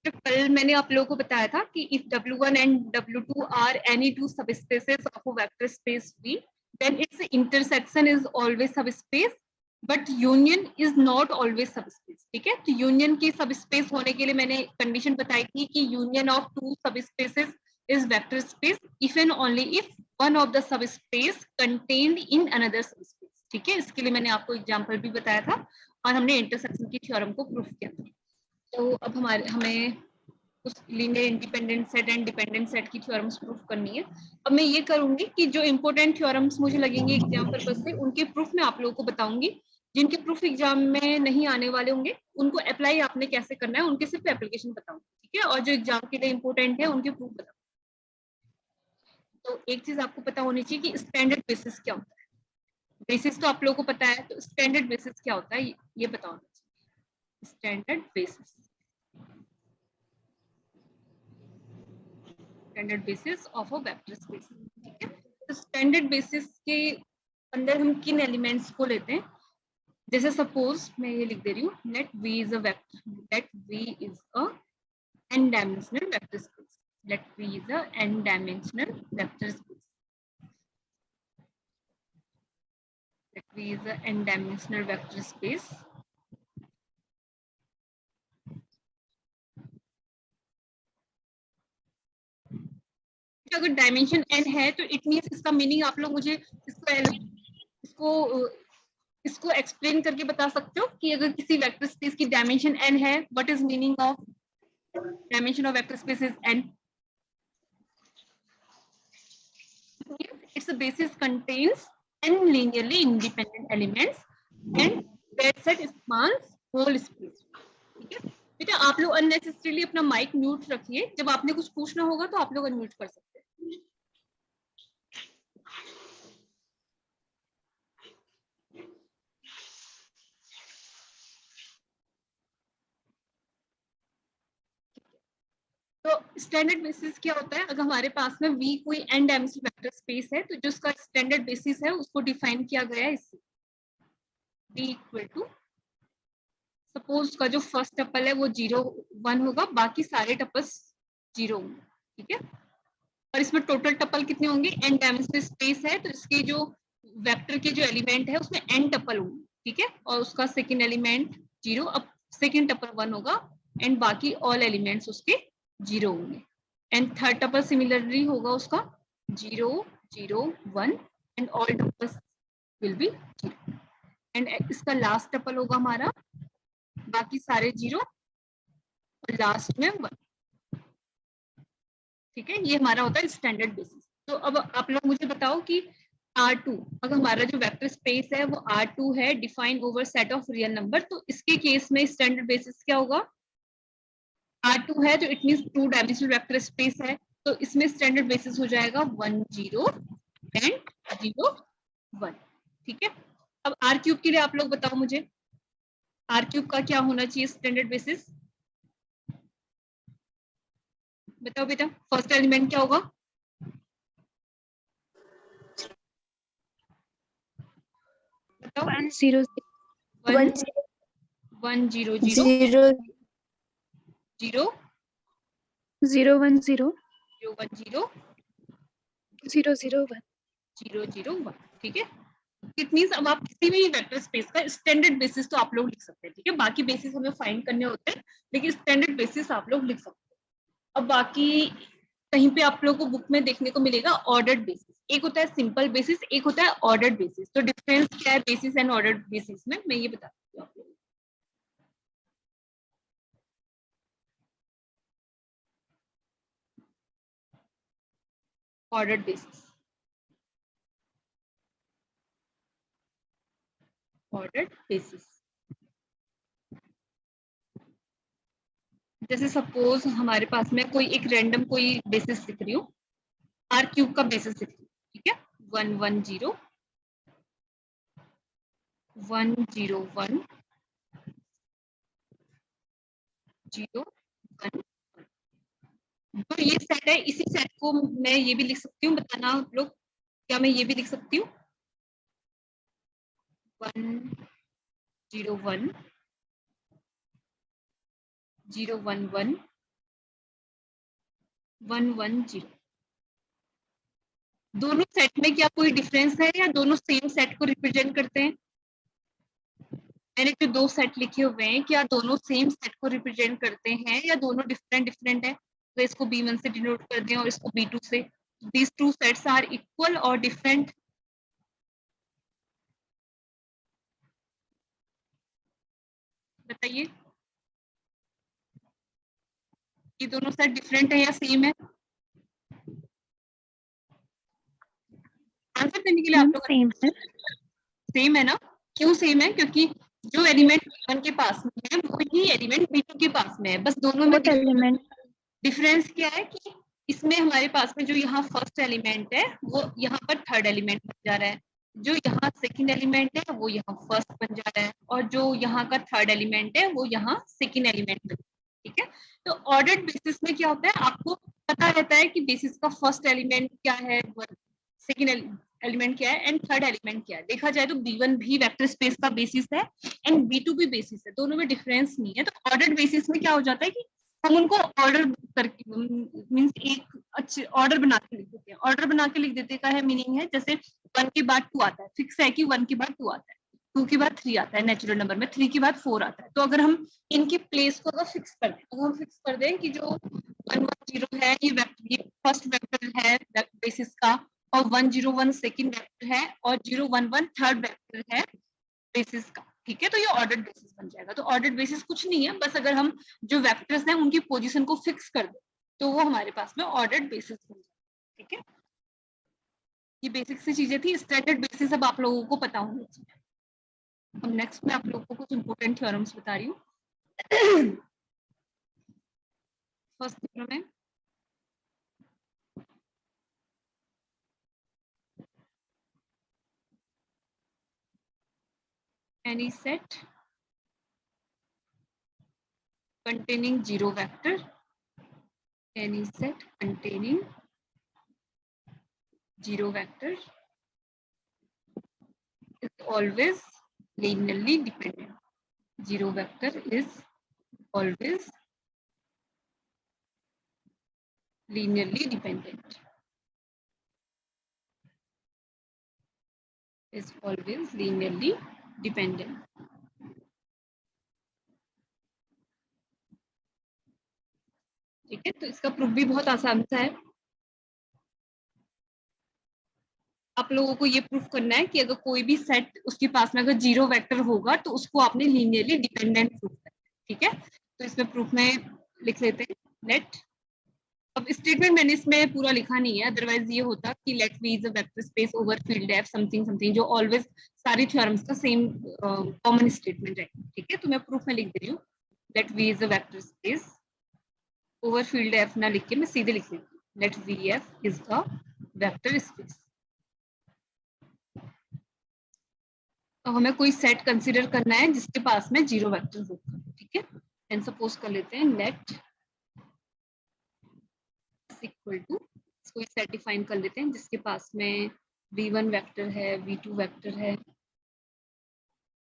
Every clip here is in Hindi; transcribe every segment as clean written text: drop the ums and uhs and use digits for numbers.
तो कल मैंने आप लोगों को बताया था कि if W1 and W2 are any two subspaces of a vector space V, then its intersection is always subspace, but union is not always subspace. ठीक है, तो union की subspace होने के लिए मैंने condition बताई थी कि union of two subspaces is vector space if and only if one of the subspace contained in another subspace. ठीक है, इसके लिए मैंने आपको एग्जांपल भी बताया था और हमने इंटरसेक्शन की थ्योरम को प्रूफ किया था। तो अब हमें उस linear independent set and dependent set की थ्योरम्स प्रूफ करनी है। अब मैं ये करूंगी कि जो इंपॉर्टेंट थ्योरम्स मुझे लगेंगे एग्जाम पर्पस से उनके प्रूफ मैं आप लोगों को बताऊंगी। जिनके प्रूफ एग्जाम में नहीं आने वाले होंगे उनको अप्लाई आपने कैसे करना है उनके सिर्फ एप्लीकेशन बताऊंगी, ठीक है, और जो एग्जाम के लिए इंपॉर्टेंट है उनके प्रूफ बताऊंगी। तो एक चीज आपको पता होनी चाहिए कि स्टैंडर्ड बेसिस क्या होता है। बेसिस तो आप लोगों को पता है, तो स्टैंडर्ड बेसिस क्या होता है ये बताओ। Standard basis, standard basis of a vector space, ठीक है। तो स्टैंडर्ड बेसिस के अंदर हम किन एलिमेंट्स को लेते हैं, जैसे सपोज मैं ये लिख दे रही हूँ, let V is a vector, let V is a n dimensional vector space, let V is a n dimensional vector space, let V is a n dimensional vector space. अगर डायमेंशन n है तो इट मींस इसका मीनिंग आप लोग मुझे इसको एक्सप्लेन करके बता सकते हो कि अगर किसी वेक्टर स्पेस की डायमेंशन n है, what is meaning of dimension of vector space is n? Its basis contains n linearly independent elements and that set spans whole space. ठीक है बेटा, आप लोग अननेसेसरीली अपना माइक म्यूट रखिए, जब आपने कुछ पूछना होगा तो आप लोग अनम्यूट कर सकते हैं। तो स्टैंडर्ड बेसिस क्या होता है, अगर हमारे पास में V कोई n डायमेंशनल वेक्टर स्पेस है तो जो उसका स्टैंडर्ड बेसिस है उसको डिफाइन किया गया है इससे, V इक्वल टू, सपोज का जो फर्स्ट टपल है वो 0 1 होगा, बाकी सारे टपल्स 0 होंगे, ठीक है। और इसमें टोटल टपल कितने होंगे, n डायमेंशनल स्पेस है तो इसके जो वेक्टर के जो एलिमेंट है उसमें n टपल होंगे, ठीक है, और उसका सेकंड एलिमेंट 0, अब सेकंड टपल 1 होगा एंड बाकी ऑल एलिमेंट्स उसके 0 होंगे, एंड थर्ड टपल सिमिलरली होगा उसका 0 0 1 and all tuples will be 0, and इसका लास्ट टपल होगा हमारा बाकी सारे 0 और लास्ट में 1, ठीक है। ये हमारा होता है स्टैंडर्ड बेसिस। तो अब आप लोग मुझे बताओ कि R2, अगर हमारा जो वेक्टर स्पेस है वो R2 है define over set of real number, तो इसके केस में स्टैंडर्ड बेसिस क्या होगा, R2 है तो it means 2 dimensional vector space है, तो इसमें स्टैंडर्ड बेसिस हो जाएगा 1 0 एंड 0 1, ठीक है। अब R क्यूब के लिए आप लोग बताओ मुझे, R क्यूब का क्या होना चाहिए स्टैंडर्ड बेसिस, बताओ बेटा। फर्स्ट एलिमेंट क्या होगा, बताओ। 1 0 1 1 1 0 0 0 0 0 1 0 0 1 0 0 0 1 0 0 1, ठीक है। इट मींस अब आप किसी भी वेक्टर स्पेस का स्टैंडर्ड बेसिस तो आप लोग लिख सकते हैं, ठीक है, बाकी बेसिस हमें फाइंड करने होते हैं लेकिन स्टैंडर्ड बेसिस आप लोग लिख सकते हैं। अब बाकी कहीं पे आप लोगों को बुक में देखने को मिलेगा ऑर्डर्ड बेसिस, एक होता है सिंपल बेसिस, एक होता है ऑर्डर्ड बेसिस। तो डिफरेंस क्या है बेसिस एंड ऑर्डर्ड बेसिस में, मैं ये बताती हूँ आप लोगों को। ऑर्डर्ड बेसिस, ऑर्डर्ड बेसिस, जैसे सपोज हमारे पास में कोई एक रैंडम कोई बेसिस लिख रही हूँ, R क्यूब का बेसिस लिख रही हूँ, ठीक है, 1 1 0 1 0 1 0 1, तो ये सेट है, इसी सेट को मैं ये भी लिख सकती हूँ, बताना आप लोग, क्या मैं ये भी लिख सकती हूँ 1 0 1 0 1 1 110। दोनों सेट में क्या कोई डिफरेंस है या दोनों सेम सेट को रिप्रेजेंट करते हैं? मैंने जो दो सेट लिखे हुए हैं क्या दोनों सेम सेट को रिप्रेजेंट करते हैं या दोनों डिफरेंट डिफरेंट है? तो इसको B1 से डिनोट कर दें और इसको B2 से। These two sets are equal और डिफरेंट? बताइए, ये दोनों सेट डिफरेंट है या सेम है? आंसर देने के लिए आप मैम लोग सेम है। सेम है ना? क्यों सेम है? क्योंकि जो एलिमेंट B1 के पास में है वही एलिमेंट B2 के पास में है, बस दोनों में फोर्थ एलिमेंट। डिफरेंस क्या है कि इसमें हमारे पास में जो यहाँ फर्स्ट एलिमेंट है वो यहाँ पर थर्ड एलिमेंट बन जा रहा है, जो यहाँ सेकंड एलिमेंट है वो यहाँ फर्स्ट बन जा रहा है, और जो यहाँ का थर्ड एलिमेंट है वो यहाँ सेकंड एलिमेंट बन रहा है। ठीक है, तो ऑर्डर्ड बेसिस में क्या होता है, आपको पता रहता है कि बेसिस का फर्स्ट एलिमेंट क्या है, सेकंड एलिमेंट क्या है एंड थर्ड एलिमेंट क्या है। देखा जाए तो B1 भी वेक्टर स्पेस का बेसिस है एंड B2 भी बेसिस है, दोनों में डिफरेंस नहीं है। तो ऑर्डर्ड बेसिस में क्या हो जाता है कि हम उनको ऑर्डर करके मींस एक अच्छे ऑर्डर बना के लिख देते हैं। ऑर्डर बना के लिख देते का है मीनिंग है जैसे 1 के बाद 2 आता है, फिक्स है कि 1 के बाद 2 आता है, 2 के बाद 3 आता है नेचुरल नंबर में, 3 के बाद 4 आता है। तो अगर हम इनकी प्लेस को अगर फिक्स कर दें, अगर हम फिक्स कर दें कि जो 110 है ये फर्स्ट वेक्टर है बेसिस का, और 101 सेकंड वेक्टर है, और 011 थर्ड वेक्टर है बेसिस का। ठीक है, तो ये ऑर्डर्ड बेसिस बन जाएगा। तो ऑर्डर्ड बेसिस कुछ नहीं है, बस अगर हम जो वेक्टर्स हैं उनकी पोजीशन को फिक्स कर दें तो वो हमारे पास में ऑर्डर्ड बेसिस बन जाएगा। ठीक है, ये बेसिक सी चीजें थी, स्टैंडर्ड बेसिस अब आप लोगों को पता होना चाहिए। अब नेक्स्ट मैं आप लोगों को कुछ इंपॉर्टेंट थ्योरम्स बता रही हूँ। फर्स्ट थ्योरम है any set containing zero vector, any set containing zero vector is always linearly dependent. Zero vector is always linearly dependent. Is always linearly dependent. ठीक है, तो इसका प्रूफ भी बहुत आसान सा है। आप लोगों को ये प्रूफ करना है कि अगर कोई भी सेट उसके पास में अगर जीरो वेक्टर होगा तो उसको आपने लीनियरली डिपेंडेंट प्रूफ करना है। ठीक है, तो इसमें प्रूफ में लिख लेते हैं लेट। अब स्टेटमेंट मैंने इसमें पूरा लिखा नहीं है, अदरवाइज ये होता कि let V is a vector space over field F something something, जो ऑलवेज सारी थ्योरम्स का सेम कॉमन स्टेटमेंट है। ठीक है, तो मैं प्रूफ में लिख दे रही हूँ let V is a vector space over field F ना लिख के मैं सीधे लिख देती हूँ let V F is a vector space. तो हमें कोई सेट कंसीडर करना है जिसके पास में जीरो वेक्टर होगा। ठीक है, एंड सपोज कर लेते हैं लेट इक्वल टू, कोई सेट डिफाइन कर लेते हैं जिसके पास में v1 वेक्टर है, v2 वेक्टर है,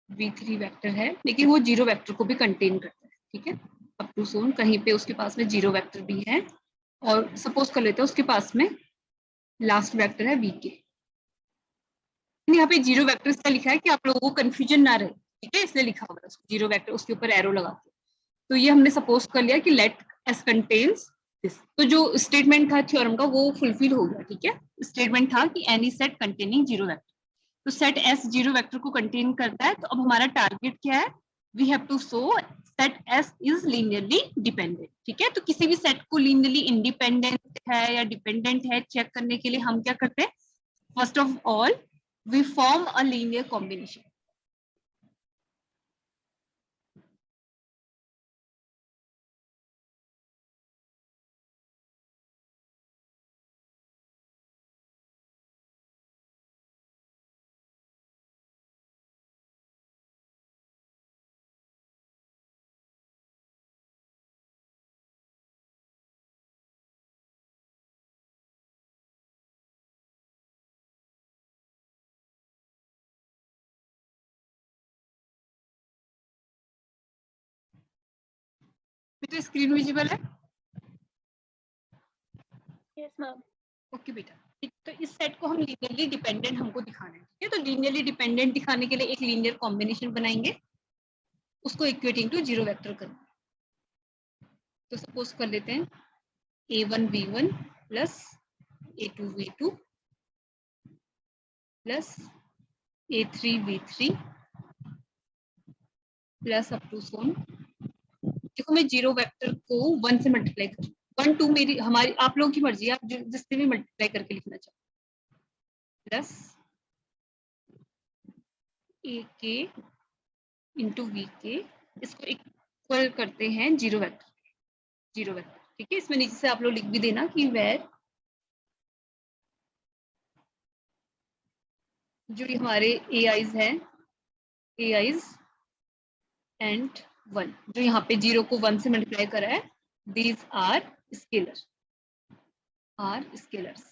v3 वेक्टर है, लेकिन वो जीरो वेक्टर को भी कंटेन करता है। ठीक है, अप टू सोन कहीं पे उसके पास में जीरो वेक्टर भी है, और सपोज कर लेते हैं उसके पास में लास्ट वेक्टर है vk। यहाँ पे जीरो वेक्टर इसका लिखा है कि आप लोगों को कंफ्यूजन ना रहे। ठीक है, इसलिए लिखा होगा जीरो वेक्टर, उसके ऊपर एरो लगा के। तो ये हमने सपोज कर लिया कि लेट एस कंटेन्स दिस। तो जो स्टेटमेंट था थ्योरम का वो फुलफिल हो गया। ठीक है, स्टेटमेंट था कि any set containing zero vector, तो सेट एस जीरो वेक्टर को कंटेन करता है। तो अब हमारा टारगेट क्या है, we have to show set S is linearly dependent. ठीक है, तो किसी भी सेट को लीनियरली इंडिपेंडेंट है या डिपेंडेंट है चेक करने के लिए हम क्या करते हैं, first of all we form a linear combination. तो स्क्रीन विजिबल है? Yes, ma'am. ओके बेटा, ठीक। तो इस सेट को हम लीनियरली डिपेंडेंट हमको दिखाना है, ठीक है। तो लीनियरली डिपेंडेंट दिखाने के लिए एक लीनियर कॉम्बिनेशन बनाएंगे, उसको इक्वेटिंग टू जीरो वेक्टर करना। तो सपोज कर लेते हैं a1 v1 plus a2 v2 plus a3 v3 plus up to सोन। देखो मैं जीरो वेक्टर को 1 से मल्टीप्लाई कर, 1 2 मेरी हमारी आप लोगों की मर्जी है, आप जिससे भी मल्टीप्लाई करके लिखना चाहो। प्लस ए के इंटू वी के, इसको इक्वल करते हैं जीरो वेक्टर, जीरो वेक्टर, ठीक है। इसमें नीचे से आप लोग लिख भी देना कि वेर जो ये हमारे ए आईज हैं, ए आईज एंड 1, जो यहाँ पे जीरो को 1 से मल्टीप्लाई करा है, these are scalar, are scalars,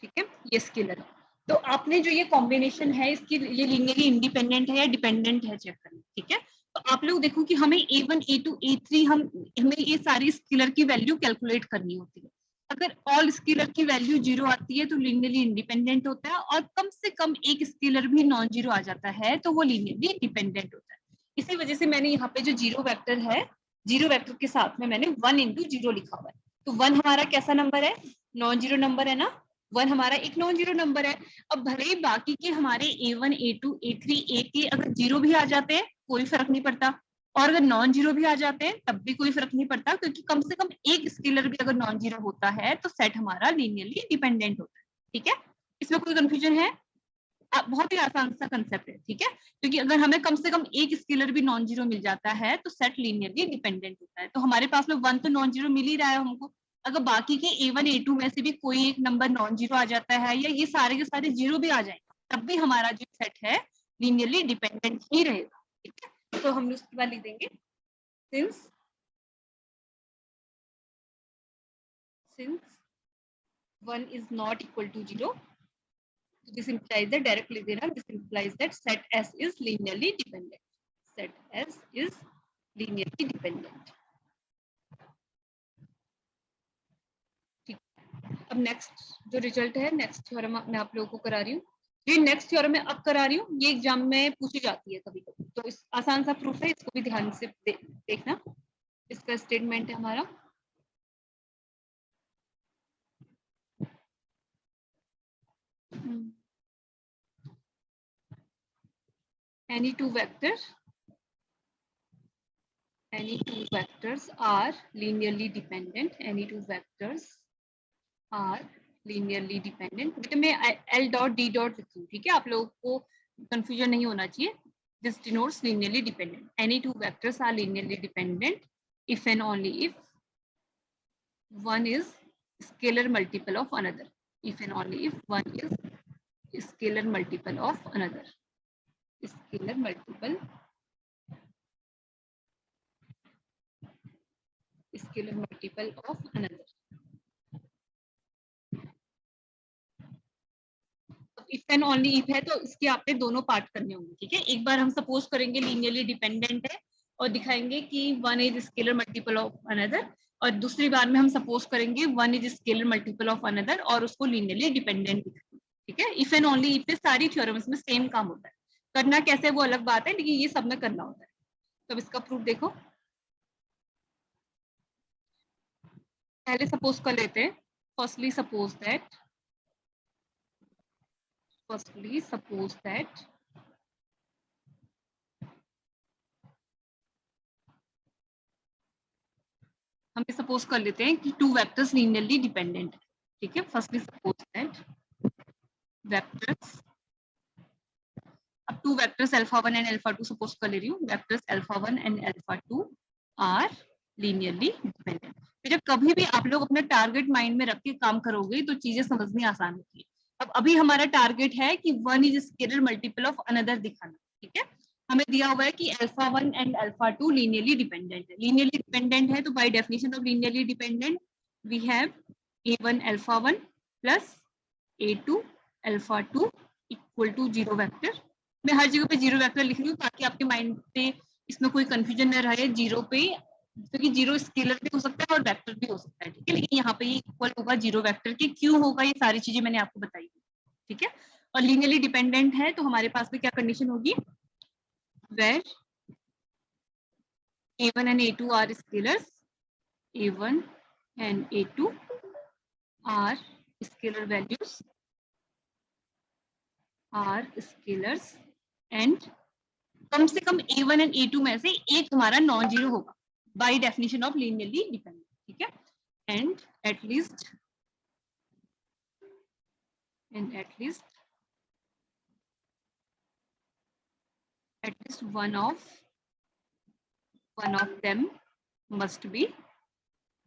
ठीक है। ये स्केलर। तो आपने जो ये कॉम्बिनेशन है इसकी, ये लीनियरली इंडिपेंडेंट है या डिपेंडेंट है चेक करना, ठीक है। तो आप लोग देखो कि हमें a1 a2 a3 हमें ये सारी स्केलर की वैल्यू कैलकुलेट करनी होती है। अगर ऑल स्केलर की वैल्यू जीरो आती है तो लीनियरली इंडिपेंडेंट होता है, और कम से कम एक स्केलर भी नॉन जीरो आ जाता है तो वो लीनियरली डिपेंडेंट होता है। इसी वजह से मैंने यहाँ पे जो जीरो वेक्टर है, जीरो वेक्टर के साथ में मैंने 1 इंटू जीरो लिखा हुआ है। तो 1 हमारा कैसा नंबर है, नॉन जीरो नंबर है ना, 1 हमारा एक नॉन जीरो नंबर है। अब भले ही बाकी के हमारे a1 a2 a3 a के अगर जीरो भी आ जाते हैं कोई फर्क नहीं पड़ता, और अगर नॉन जीरो भी आ जाते हैं तब भी कोई फर्क नहीं पड़ता, क्योंकि कम से कम एक स्केलर भी अगर नॉन जीरो होता है तो सेट हमारा लीनियरली डिपेंडेंट होता है, ठीक है। इसमें कोई कंफ्यूजन है? बहुत ही आसान सा कंसेप्ट है, ठीक है। क्योंकि अगर हमें कम से कम एक स्केलर भी नॉन जीरो मिल जाता है तो सेट लीनियरली डिपेंडेंट होता है। तो हमारे पास में 1 तो नॉन जीरो मिल ही रहा है हमको, अगर बाकी के a1 a2 में से भी कोई एक नंबर नॉन जीरो आ जाता है या ये सारे के सारे जीरो भी आ जाए तब भी हमारा जो सेट है लीनियरली डिपेंडेंट ही रहेगा, ठीक है। तो हम उसके बाद लिख देंगे since 1 is not equal to 0, this implies that direct लिख देना, this implies that set S is linearly dependent, set S is linearly dependent। अब नेक्स्ट जो रिजल्ट है, नेक्स्ट थ्योरम मैं आप लोगों को करा रही हूँ। ये नेक्स्ट थ्योरम मैं अब करा रही हूँ, ये एग्जाम में पूछी जाती है कभी कभी, तो इस आसान सा प्रूफ है, इसको भी ध्यान से देखना। इसका स्टेटमेंट है हमारा any two vectors are linearly dependent, any two vectors are linearly dependent। बेटा मैं L डॉट D डॉट लिखूँ, ठीक है, आप लोगों को कंफ्यूजन नहीं होना चाहिए। This denotes linearly dependent, any two vectors are linearly dependent if and only if one is scalar multiple of another, if and only if one is scalar multiple of another, scalar multiple of another। If and only if है तो इसके आपने दोनों पार्ट करने होंगे, ठीक है। एक बार हम सपोज करेंगे लीनियरली डिपेंडेंट है और दिखाएंगे कि one is scalar multiple of another, और दूसरी बार में हम सपोज करेंगे one is scalar multiple of another और उसको लीनियरली डिपेंडेंट दिखाएंगे, ठीक है। इफ एंड ओनली इफ पे सारी थ्योरम्स में सेम काम होता है, करना कैसे वो अलग बात है, लेकिन ये सब में करना होता है। तो अब इसका प्रूफ देखो, पहले सपोज कर लेते हैं, फर्स्टली सपोज दैट हम सपोज कर लेते हैं कि टू वेक्टर्स लीनियरली डिपेंडेंट है, ठीक है। फर्स्टली सपोज दैट वेक्टर्स, अब two vectors alpha 1 and alpha 2 suppose कर ले रही हूँ, vectors alpha 1 and alpha 2 are linearly dependent. फिर जब कभी भी आप लोग अपना टारगेट माइंड में रख के काम करोगे तो चीजें समझनी आसान होती है। अब अभी हमारा टारगेट है कि one is scalar multiple of another दिखाना, ठीक है। हमें दिया हुआ है कि alpha 1 and alpha 2 linearly dependent है, लीनियरली डिपेंडेंट है तो by definition of linearly dependent we have a1 alpha 1 plus a2 alpha 2 equal to zero vector. मैं हर जगह पे जीरो वेक्टर लिख रही हूँ ताकि आपके माइंड पे इसमें कोई कंफ्यूजन न रहे, जीरो पे क्योंकि जीरो स्केलर भी हो सकता है और वेक्टर भी हो सकता है, ठीक है, लेकिन यहाँ पे ये इक्वल होगा जीरो वेक्टर के, क्यों होगा ये सारी चीजें मैंने आपको बताई, ठीक है। और लीनियरली डिपेंडेंट है तो हमारे पास में क्या कंडीशन होगी, where A1 and A2 are scalars, A1 and A2 are scalar values, are scalars and कम से कम A1 and A2 में से एक हमारा नॉन जीरो होगा by definition of linearly dependent, ठीक है। And at least one of them must be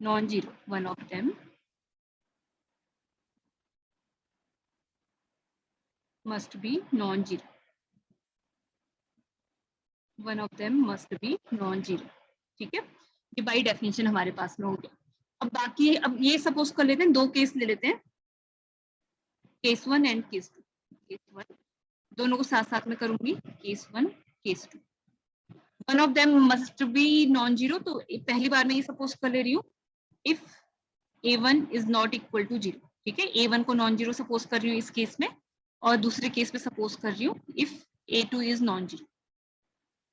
non-zero. One of them must be non-zero. One of them must be non-zero. ठीक है, ये बाई डेफिनेशन हमारे पास में हो गया। अब बाकी, अब ये सपोज कर लेते हैं, दो केस ले लेते हैं, केस 1 एंड केस 2। केस 1 दोनों को साथ साथ में करूंगी, case 1 case 2। One of them must be non zero, तो पहली बार मैं ये सपोज कर ले रही हूँ, if A1 is not equal to zero, ठीक है, A1 को नॉन जीरो सपोज कर रही हूँ इस केस में, और दूसरे केस में सपोज कर रही हूँ if A2 is non zero,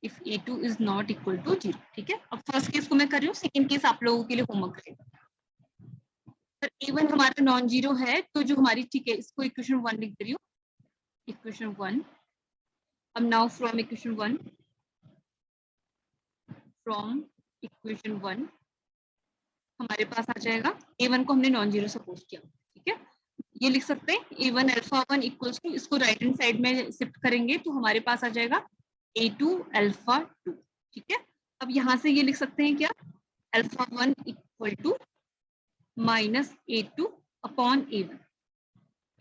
if A2 is not equal to zero, ठीक है। अब फर्स्ट केस को मैं कर रही हूँ, सेकंड केस आप लोगों के लिए होमवर्क करेगा। पर A1 हमारा नॉन जीरो है, तो जो हमारी, ठीक है, इसको इक्वेशन 1 लिख दे रही हूँ, इक्वेशन 1। अब now from equation 1, from equation 1 हमारे पास आ जाएगा, A1 को हमने नॉन जीरो सपोज किया, ठीक है, ये लिख सकते हैं A1 अल्फा 1 इक्वल्स टू, इसको राइट हैंड साइड में शिफ्ट करेंगे तो हमारे पास आ जाएगा A2 अल्फा 2, ठीक है। अब यहाँ से ये लिख सकते हैं क्या, alpha 1 equal to minus A2 upon A1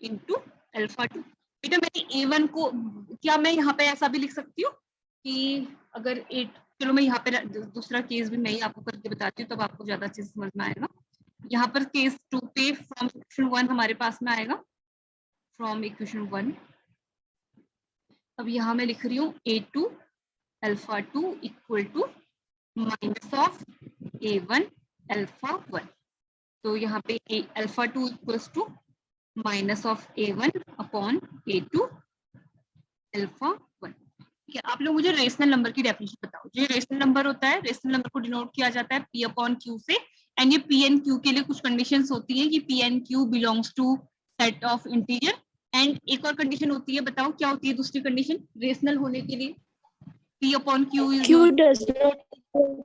into alpha 2। बेटा मैंने A1 को, क्या मैं यहाँ पे ऐसा भी लिख सकती हूँ कि अगर चलो मैं यहाँ पे दूसरा केस भी मैं ही आपको करके बताती हूँ, तब आपको ज्यादा अच्छे से समझ में आएगा। यहाँ पर केस 2 पे फ्रॉम इक्वेशन 1 हमारे पास में आएगा, फ्रॉम इक्वेशन 1। अब यहाँ मैं लिख रही हूँ A2 alpha 2 equal to minus of A1 alpha 1, तो यहाँ पे alpha 2 equals to minus of A1 upon A2 alpha 1। ठीक है, आप लोग मुझे रेशनल नंबर की डेफिनेशन बताओ। जो रेशनल नंबर होता है, रेशनल नंबर को डिनोट किया जाता है P अपॉन Q से, एंड ये P एंड Q के लिए कुछ कंडीशंस होती हैं कि P and Q belongs to set of integer, and एक और कंडीशन होती है, बताओ क्या होती है दूसरी कंडीशन रेशनल होने के लिए, P upon Q is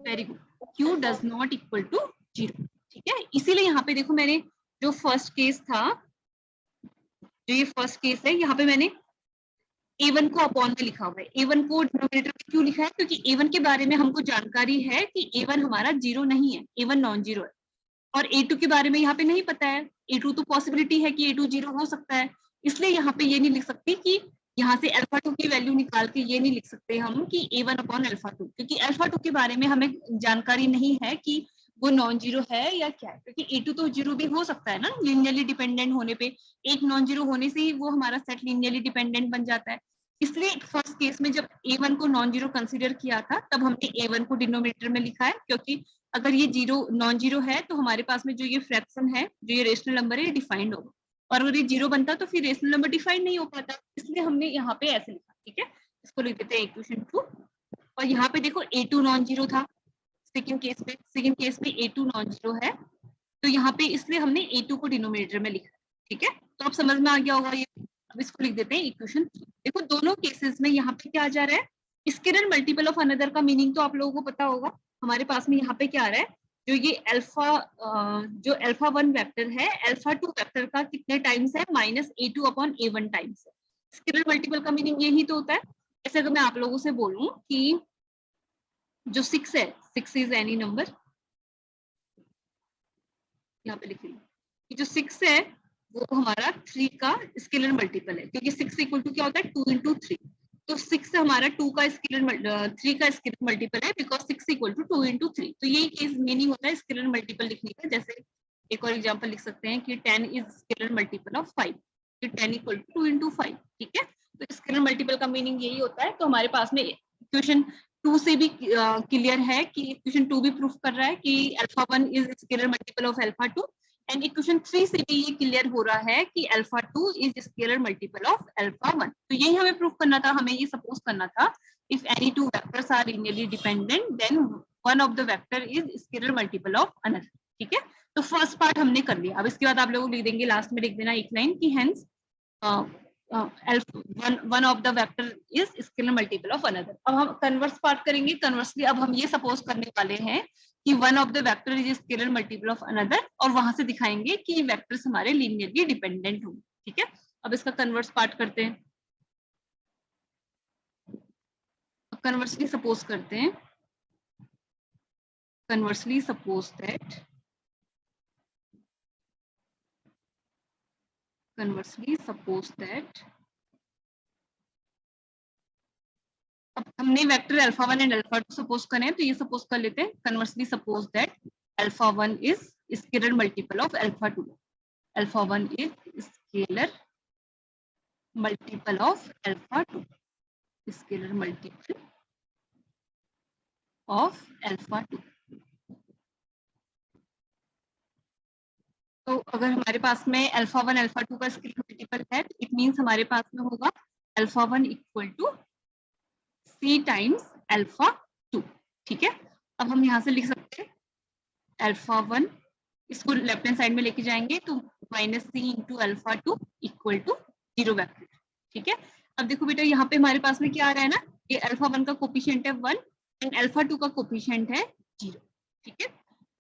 very good, Q does not equal to zero, ठीक है। इसीलिए यहाँ पे देखो मैंने जो फर्स्ट केस था, जो ये फर्स्ट केस है, यहाँ पे मैंने A1 को अपॉन में लिखा हुआ है, A1 को डिनोमिनेटर में क्यों लिखा है, क्योंकि A1 के बारे में हमको जानकारी है कि A1 हमारा जीरो नहीं है, A1 नॉन जीरो है, और A2 के बारे में यहाँ पे नहीं पता है, A2 तो पॉसिबिलिटी है कि A2 जीरो हो सकता है, इसलिए यहाँ पे ये नहीं लिख सकते कि यहाँ से अल्फा 2 की वैल्यू निकाल के ये नहीं लिख सकते हम कि A1 अपॉन अल्फा 2, क्योंकि अल्फा 2 के बारे में हमें जानकारी नहीं है कि वो नॉन जीरो है या क्या है, क्योंकि A2 तो जीरो भी हो सकता है ना, लीनियरली डिपेंडेंट होने पे, एक नॉन जीरो होने से ही वो हमारा सेट लीनियरली डिपेंडेंट बन जाता है। इसलिए फर्स्ट केस में जब A1 को नॉन जीरो कंसीडर किया था, तब हमने A1 को डिनोमिनेटर में लिखा है, क्योंकि अगर ये जीरो नॉन जीरो है तो हमारे पास में जो ये फ्रैक्शन है, जो ये रेशनल नंबर है, ये डिफाइंड होगा, और अगर ये जीरो बनता तो फिर रेशनल नंबर डिफाइंड नहीं हो पाता, इसलिए हमने यहाँ पे ऐसे लिखा, ठीक है। इसको लिख देते हैं इक्वेशन 2, और यहाँ पे देखो A2 नॉन जीरो था सेकंड केस में A2 नॉन जीरो है, तो यहाँ पे इसलिए हमने A2 को डिनोमिनेटर में लिखा, ठीक है। तो अब समझ में आ गया होगा ये। अब इसको लिख देते हैं इक्वेशन 3। देखो दोनों केसेस में यहाँ पे क्या आ जा रहा है, स्केलर मल्टीपल ऑफ अनदर का मीनिंग तो आप लोगों को पता होगा। हमारे पास में यहाँ पे क्या आ रहा है, जो ये जो अल्फा 1 वेक्टर है, अल्फा 2 वेक्टर का कितने टाइम्स है, minus A2 upon A1 times है। स्केलर मल्टीपल का मीनिंग यही तो होता है। जैसे अगर मैं आप लोगों से बोलूं कि जो 6 है, 6 इज एनी नंबर, यहाँ पे लिख रही हूँ कि जो 6 है वो हमारा 3 का स्केलर मल्टीपल है, क्योंकि 6 इक्वल टू क्या होता है, 2 इंटू 3, तो 6 हमारा 2 का स्केलर 3 का स्केलर मल्टीपल है, बिकॉज 6 इक्वल टू 2 इंटू 3। तो यही केस मीनिंग होता है स्केलर मल्टीपल लिखने का। जैसे एक और एग्जांपल लिख सकते हैं कि 10 इज स्केलर मल्टीपल ऑफ 5, कि 10 इक्वल टू 2 इंटू 5, ठीक है। तो स्केलर मल्टीपल का मीनिंग यही होता है। तो हमारे पास में इक्वेशन 2 से भी क्लियर है कि इक्वेशन 2 भी प्रूफ कर रहा है कि alpha 1 is scalar multiple of alpha 2, and equation 3 से भी ये क्लियर हो रहा है कि alpha 2 is scalar multiple of alpha 1। तो यही हमें प्रूफ करना था, हमें ये सपोज करना था if any two vectors are linearly dependent then one of the vector is scalar multiple of another. ठीक है, तो फर्स्ट पार्ट हमने कर लिया। अब इसके बाद आप लोग लिख देंगे, लास्ट में लिख देना एक लाइन की hence one of the vector is scalar multiple of another. अब हम कन्वर्स पार्ट करेंगे। कन्वर्सली अब हम ये सपोज करने वाले हैं कि one of the vector is scalar multiple of another, और वहां से दिखाएंगे कि वेक्टर्स हमारे लीनियरली डिपेंडेंट होंगे। ठीक है, अब इसका कन्वर्स पार्ट करते हैं। कन्वर्सली सपोज करते हैं, conversely suppose that, conversely suppose that, अब हमने vector alpha 1 and alpha 2 suppose करें, तो ये सपोज कर लेते हैं conversely suppose that alpha 1 is scalar multiple of alpha 2, alpha 1 is scalar multiple of alpha 2, scalar multiple of alpha 2। तो अगर हमारे पास में अल्फा 1 अल्फा 2 का स्केलर मल्टीपल है, तो इट मींस हमारे पास में होगा alpha 1 equal to C times alpha 2। ठीक है, अब हम यहाँ से लिख सकते हैं अल्फा 1, इसको लेफ्ट हैंड साइड में लेके जाएंगे तो minus C into alpha 2 equal to 0 vector. ठीक है, अब देखो बेटा यहाँ पे हमारे पास में क्या आ रहा है ना, ये अल्फा 1 का कोफिशिएंट है 1 एंड अल्फा 2 का कोफिशिएंट है 0। ठीक है,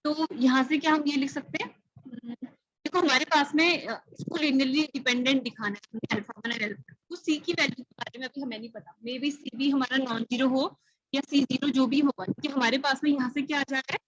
तो यहाँ से क्या हम ये लिख सकते हैं, देखो हमारे पास में इसको लीनियरली डिपेंडेंट दिखाना है अल्फा 1 एंड अल्फा 2, तो सी की वैल्यू के बारे में अभी हमें नहीं पता, मे बी सी भी हमारा नॉन जीरो हो या सी जीरो, जो भी होगा, क्योंकि हमारे पास में यहाँ से क्या आ जा रहा है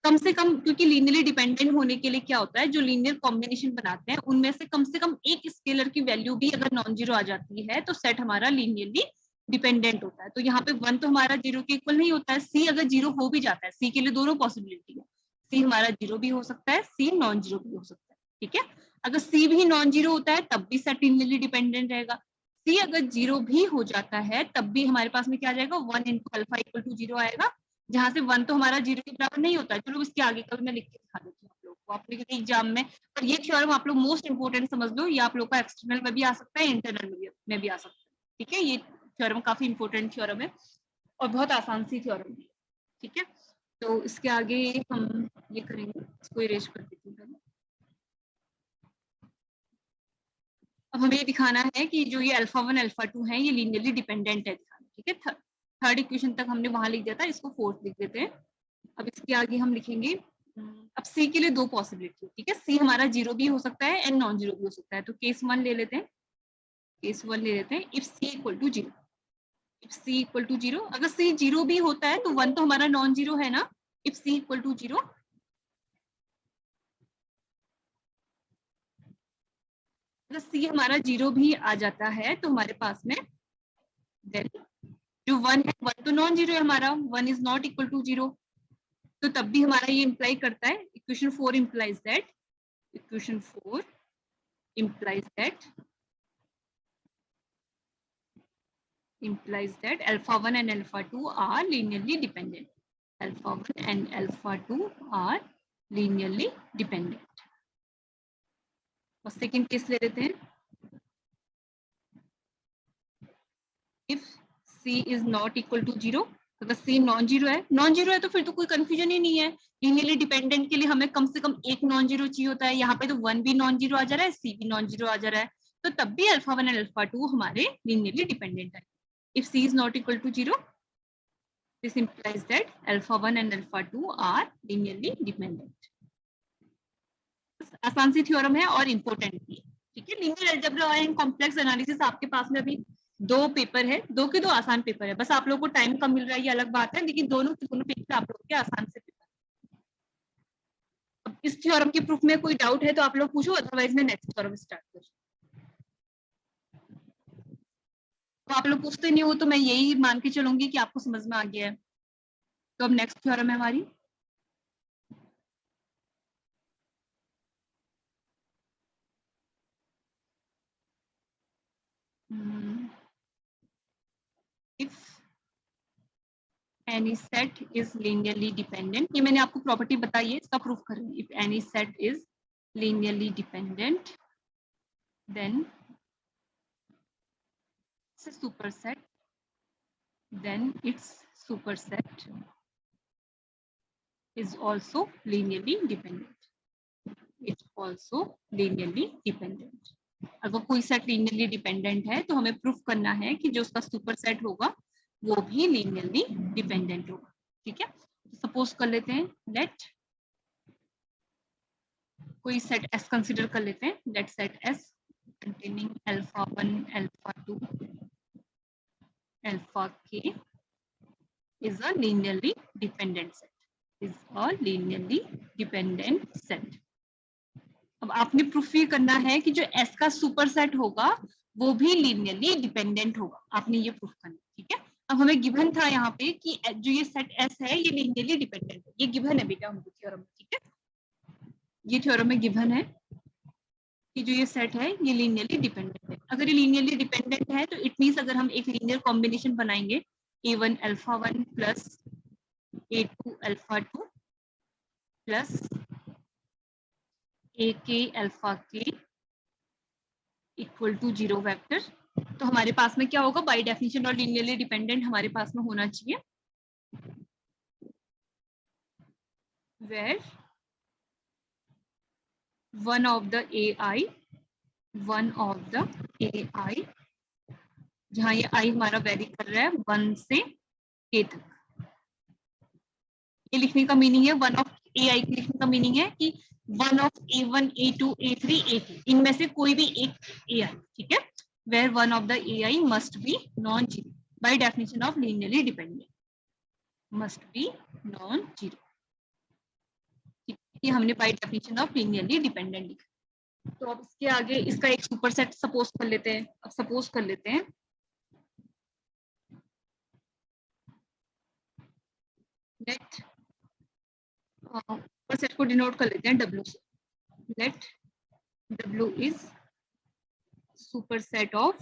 कम से कम, क्योंकि लीनियरली डिपेंडेंट होने के लिए क्या होता है, जो लीनियर कॉम्बिनेशन बनाते हैं उनमें से कम एक स्केलर की वैल्यू भी अगर नॉन जीरो आ जाती है तो सेट हमारा लीनियरली डिपेंडेंट होता है। तो यहाँ पे 1 तो हमारा 0 के इक्वल नहीं होता है, सी अगर 0 हो भी जाता है, सी के लिए दोनों पॉसिबिलिटी है, सी हमारा 0 भी हो सकता है, सी नॉन जीरो भी हो सकता है। ठीक है, अगर सी भी नॉन जीरो होता है तब भी सेट लीनियरली डिपेंडेंट रहेगा, सी अगर 0 भी हो जाता है तब भी हमारे पास में क्या आ जाएगा 1 इंटू अल्फा इक्वल टू 0 आएगा, जहां से 1 तो हमारा 0 के बराबर नहीं होता है। चलो इसके आगे कल मैं लिख के दिखा देती हूँ आप लोग को, आपने किसी एग्जाम में, और ये थ्योरम आप लोग मोस्ट इंपोर्टेंट समझ लो, ये आप लोग का एक्सटर्नल में भी आ सकता है, इंटरनल में भी आ सकता है। ठीक है, ये थ्योरम काफी इंपॉर्टेंट थ्योरम है और बहुत आसान सी थ्योरम है। ठीक है, तो इसके आगे हम ये करेंगे, इसको इरेज कर देती हूँ। अब हमें ये दिखाना है कि जो ये अल्फा 1 अल्फा 2 है ये लीनियरली डिपेंडेंट है दिखाना। ठीक है, थर्ड इक्वेशन तक हमने वहां लिख दिया था, इसको फोर्थ लिख देते हैं। अब इसके आगे हम लिखेंगे, अब सी के लिए दो पॉसिबिलिटी। ठीक है, सी हमारा 0 भी हो सकता है एंड नॉन 0 भी हो सकता है, तो केस 1 ले लेते हैं, केस 1 ले लेते हैं, if C equal to 0, if C equal to 0, अगर सी 0 भी होता है तो 1 तो हमारा नॉन 0 है ना, इफ सी इक्वल टू 0, अगर सी हमारा 0 भी आ जाता है तो हमारे पास में देन जो 1 है 1 तो नॉन 0 है हमारा, 1 इज नॉट इक्वल टू 0, तो तब भी हमारा ये इंप्लाई करता है, equation 4 implies that, equation 4 implies that alpha 1 and alpha 2 are linearly dependent, alpha 1 and alpha 2 are linearly dependent। और सेकंड केस ले लेते हैं, if c is not equal to 0, अगर c नॉन जीरो है, नॉन जीरो है तो फिर तो कोई कंफ्यूजन ही नहीं है, लीनियरली डिपेंडेंट के लिए हमें कम से कम एक नॉन जीरो चाहिए होता है, यहाँ पे तो 1 भी नॉन जीरो आ जा रहा है, c भी नॉन जीरो आ जा रहा है, तो तब भी अल्फा 1 एंड अल्फा 2 हमारे लीनियरली डिपेंडेंट है। If c is not equal to 0, this implies that alpha 1 and alpha 2 are linearly dependent। आसान सी थ्योरम है और इम्पोर्टेंट भी है। ठीक है, linear algebra and complex analysis आपके पास में अभी दो पेपर है, दो के दो आसान पेपर है, बस आप लोगों को टाइम कम मिल रहा है ये अलग बात है, लेकिन दोनों पेपर आप लोगों के आसान से पेपर। अब इस थ्योरम के प्रूफ में कोई डाउट है तो आप लोग पूछो, अदरवाइज मैं नेक्स्ट थ्योरम स्टार्ट करूँ। तो आप लोग पूछते नहीं हो तो मैं यही मान के चलूंगी कि आपको समझ में आ गया है। तो अब नेक्स्ट थ्योरम है हमारी, if any set is linearly dependent, ये मैंने आपको प्रॉपर्टी बताई है, इसका प्रूफ कर रही है. If any set is linearly dependent, then it's a superset. Then its superset is also linearly dependent. It's also linearly dependent. अगर कोई सेट लीनियरली डिपेंडेंट है तो हमें प्रूफ करना है कि जो उसका सुपर सेट होगा वो भी लीनियरली डिपेंडेंट होगा. ठीक है, सपोज कर लेते हैं, लेट कोई सेट एस कंसीडर कर लेते हैं. Let set S containing alpha 1, alpha 2, alpha k is a linearly dependent set. Is a linearly dependent set. अब आपने प्रूफ ये करना है कि जो S का सुपर सेट होगा वो भी लीनियरली डिपेंडेंट होगा. आपने ये प्रूफ करना. ठीक है, अब हमें गिवन था यहाँ पे कि जो ये सेट S है ये लीनियरली डिपेंडेंट है. ये गिवन है बेटा हमको थ्योरम में. ठीक है, ये थ्योरम में गिवन है कि जो ये सेट है ये लीनियरली डिपेंडेंट है. अगर ये लीनियरली डिपेंडेंट है तो इट मींस अगर हम एक लीनियर कॉम्बिनेशन बनाएंगे A1 alpha 1 plus A2 alpha 2 plus AK alpha k equal to 0 vector, तो हमारे पास में क्या होगा? बाय डेफिनेशन और लीनियरली डिपेंडेंट हमारे पास में होना चाहिए where one of the AI, जहां ये I हमारा वेरी कर रहा है 1 से k तक. ये लिखने का मीनिंग है, वन ऑफ AI लिखने का मीनिंग है कि one of A1, A2, A3, A2 इनमें से कोई भी एक AI. ठीक है, where one of the AI must be non-zero by definition of linearly dependent, must be non-zero. ये हमने by definition of linearly dependent लिखा. तो अब इसके आगे इसका एक सुपरसेट सपोज कर लेते हैं. अब सपोज कर लेते हैं लेट सुपरसेट को डिनोट कर लेते हैं W से. Let W is superset of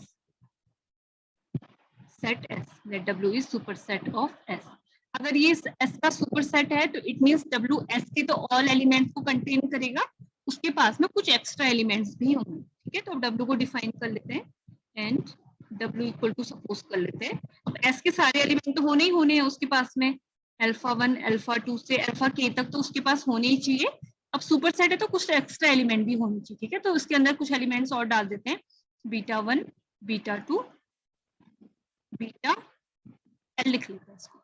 set S. Let W is superset of S. अगर ये S का सुपरसेट है तो इट मींस W S के तो ऑल एलिमेंट्स को कंटेन करेगा, उसके पास में कुछ एक्स्ट्रा एलिमेंट्स भी होंगे. ठीक है, तो W को डिफाइन कर लेते हैं and W equal to suppose कर लेते हैं. अब S के सारे एलिमेंट तो होने ही होने हैं उसके पास में. अल्फा 1 अल्फा 2 से अल्फा k तक तो उसके पास होने ही चाहिए. अब सुपर सेट है तो कुछ एक्स्ट्रा एलिमेंट भी होने चाहिए. ठीक है, तो उसके अंदर कुछ एलिमेंट्स और डाल देते हैं. बीटा 1, बीटा 2, बीटा L लिख लेते हैं इसको.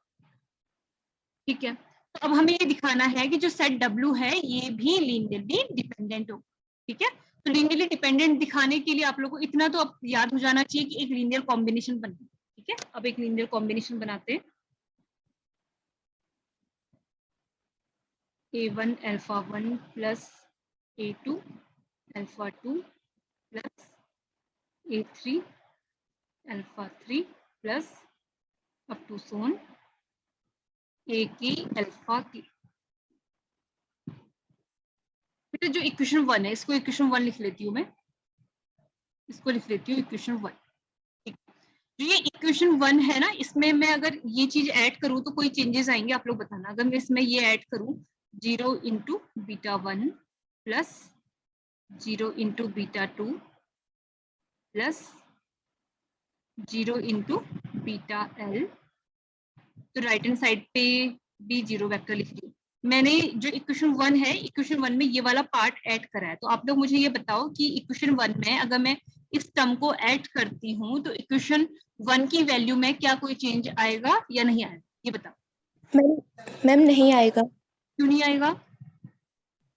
ठीक है, तो अब हमें ये दिखाना है कि जो सेट W है ये भी लीनियरली डिपेंडेंट हो. ठीक है, तो लीनियरली डिपेंडेंट दिखाने के लिए आप लोगों को इतना तो अब याद हो जाना चाहिए कि एक लीनियर कॉम्बिनेशन बनती है. ठीक है, अब एक लीनियर कॉम्बिनेशन बनाते हैं. A1 alpha 1 plus A2 alpha 2 plus A3 alpha 3 plus up to so on AK alpha k. बेटा जो इक्वेशन 1 है इसको इक्वेशन 1 लिख लेती हूँ मैं. इसको लिख लेती हूँ इक्वेशन 1. ठीक, जो ये इक्वेशन 1 है ना, इसमें मैं अगर ये चीज ऐड करूँ तो कोई चेंजेस आएंगे आप लोग बताना. अगर मैं इसमें ये ऐड करूँ 0 into beta 1 plus 0 into beta 2 plus 0 into beta L, तो राइट हैंड साइड पे भी 0 वेक्टर लिख दी. मैंने जो इक्वेशन 1 है इक्वेशन 1 में ये वाला पार्ट ऐड करा है. तो आप लोग मुझे ये बताओ कि इक्वेशन 1 में अगर मैं इस टर्म को ऐड करती हूँ तो इक्वेशन 1 की वैल्यू में क्या कोई चेंज आएगा या नहीं आएगा? ये बताओ. मैम नहीं आएगा. क्यों नहीं आएगा?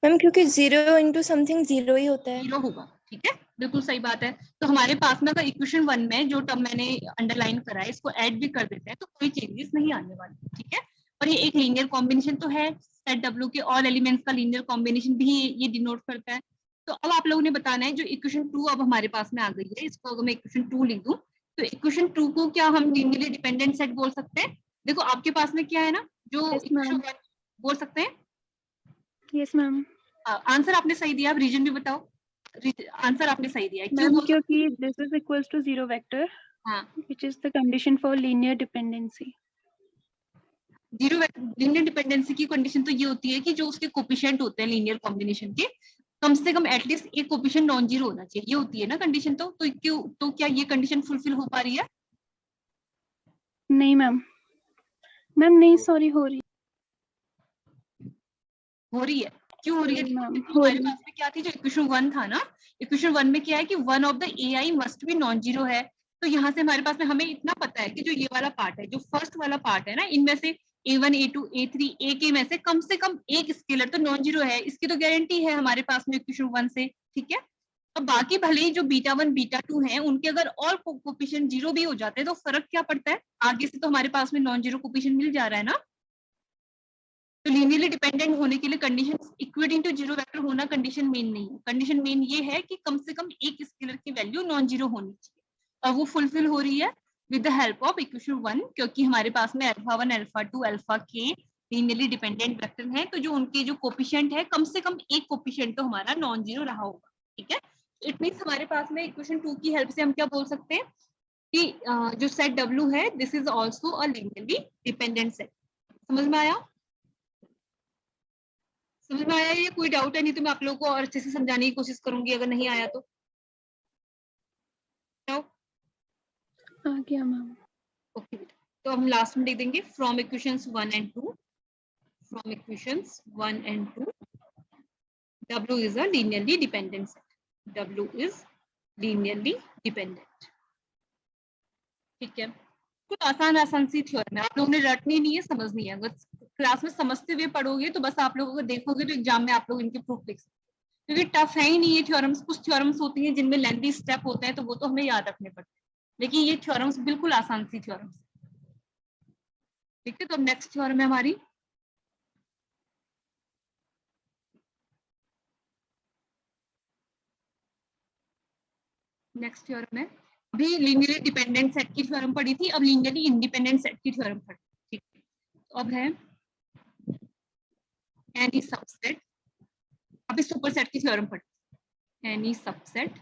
मैम क्योंकि 0 इंटू समथिंग 0 ही होता है. 0 होगा. ठीक है, बिल्कुल सही बात है. तो हमारे पास में अगर इक्वेशन 1 में जो टर्म मैंने अंडरलाइन करा है इसको ऐड भी कर देते हैं तो कोई चेंजेस नहीं आने वाले. ठीक है, और ये एक लीनियर कॉम्बिनेशन तो है. सेट W के ऑल एलिमेंट्स का लीनियर कॉम्बिनेशन भी ये डिनोट करता है. तो अब आप लोगों ने बताना है जो इक्वेशन 2 अब हमारे पास में आ गई है, इसको अगर मैं इक्वेशन 2 लिख दूं तो इक्वेशन 2 को क्या हम लीनियरली डिपेंडेंट सेट बोल सकते हैं? देखो आपके पास में क्या है ना, जो इक्वेशन 1 बोल सकते हैं. Yes ma'am. आंसर आपने सही दिया, आप रीजन भी बताओ. आंसर आपने सही दिया है. मैम क्योंकि this is equals to 0 vector, हाँ, which is the condition for linear dependency. Zero linear dependency की कंडीशन तो ये होती है कि जो उसके कोफिशिएंट होते हैं लीनियर कॉम्बिनेशन के, कम से कम एटलीस्ट एक कोफिशिएंट नॉन जीरो होना चाहिए, ये होती है ना कंडीशन। तो क्यों, तो क्या ये कंडीशन फुलफिल हो पा रही है? नहीं मैम, मैम नहीं, सॉरी, हो रही हो रही है। क्यों हो रही है? मैम, देखो, हो हमारे रही। पास में क्या थी, जो इक्वेशन 1 था ना, इक्वेशन 1 में क्या है कि one of the AI must be non zero है। तो यहाँ से हमारे पास में हमें इतना पता है कि जो ये वाला पार्ट है, जो फर्स्ट वाला पार्ट है ना, इनमें से A1 A2 A3 A के में से कम एक स्केलर तो नॉन जीरो है, इसकी तो गारंटी है हमारे पास में इक्वेशन 1 से। ठीक है, अब बाकी भले ही जो β1 β2 हैं उनके अगर और कोफिशिएंट जीरो भी हो जाते हैं तो फर्क क्या पड़ता है, आगे से तो हमारे पास में नॉन जीरो कोफिशिएंट मिल जा रहा है ना। तो लीनियरली डिपेंडेंट होने के लिए condition equivalent to zero vector होना कंडीशन मेन नहीं है। कंडीशन मेन ये है कि कम से कम एक स्केलर की वैल्यू नॉन जीरो होनी चाहिए, और वो फुलफिल हो रही है with the help of equation 1, क्योंकि हमारे पास में अल्फा 1 अल्फा 2 अल्फा के लीनियरली डिपेंडेंट वेक्टर हैं, तो जो उनके जो कोफिशिएंट है कम से कम एक कोफिशिएंट तो हमारा नॉन जीरो रहा होगा। ठीक है, इट मींस हमारे पास में इक्वेशन 2 की हेल्प से हम क्या बोल सकते हैं कि जो सेट W है, this is also a linearly dependent set. समझ में आया? समझ में आया? ये कोई डाउट है? नहीं तो मैं आप लोगों को और अच्छे से समझाने की कोशिश करूंगी, अगर नहीं आया तो। आ गया मैम। ओके, तो हम लास्ट में लिख देंगे from equations 1 and 2, from equations 1 and 2 W is a linearly dependent set. W is linearly dependent. ठीक है, कुछ आसान आसान सी थ्योरम है, आप लोगों ने रटनी नहीं है, समझनी है। अगर क्लास में समझते हुए पढ़ोगे तो बस आप लोगों को देखोगे तो एग्जाम में आप लोग इनके प्रूफ लिख सकते हैं, क्योंकि टफ है ही नहीं ये थ्योरम्स। कुछ थ्योरम्स होती हैं जिनमें लेंथी स्टेप होते हैं, तो वो तो हमें याद रखने पड़ते हैं, लेकिन ये थ्योरम्स बिल्कुल आसान सी थ्योरम्स। ठीक है, तो अब नेक्स्ट थ्योरम है हमारी नेक्स्ट थ्योरम है, अभी लीनियरली डिपेंडेंट सेट की थ्योरम पढ़ी थी, अब लीनियरली इंडिपेंडेंट सेट की थ्योरम पढ़ी। ठीक है, तो अब है एनी सबसेट, अभी सुपरसेट की थ्योरम पढ़ी। Any subset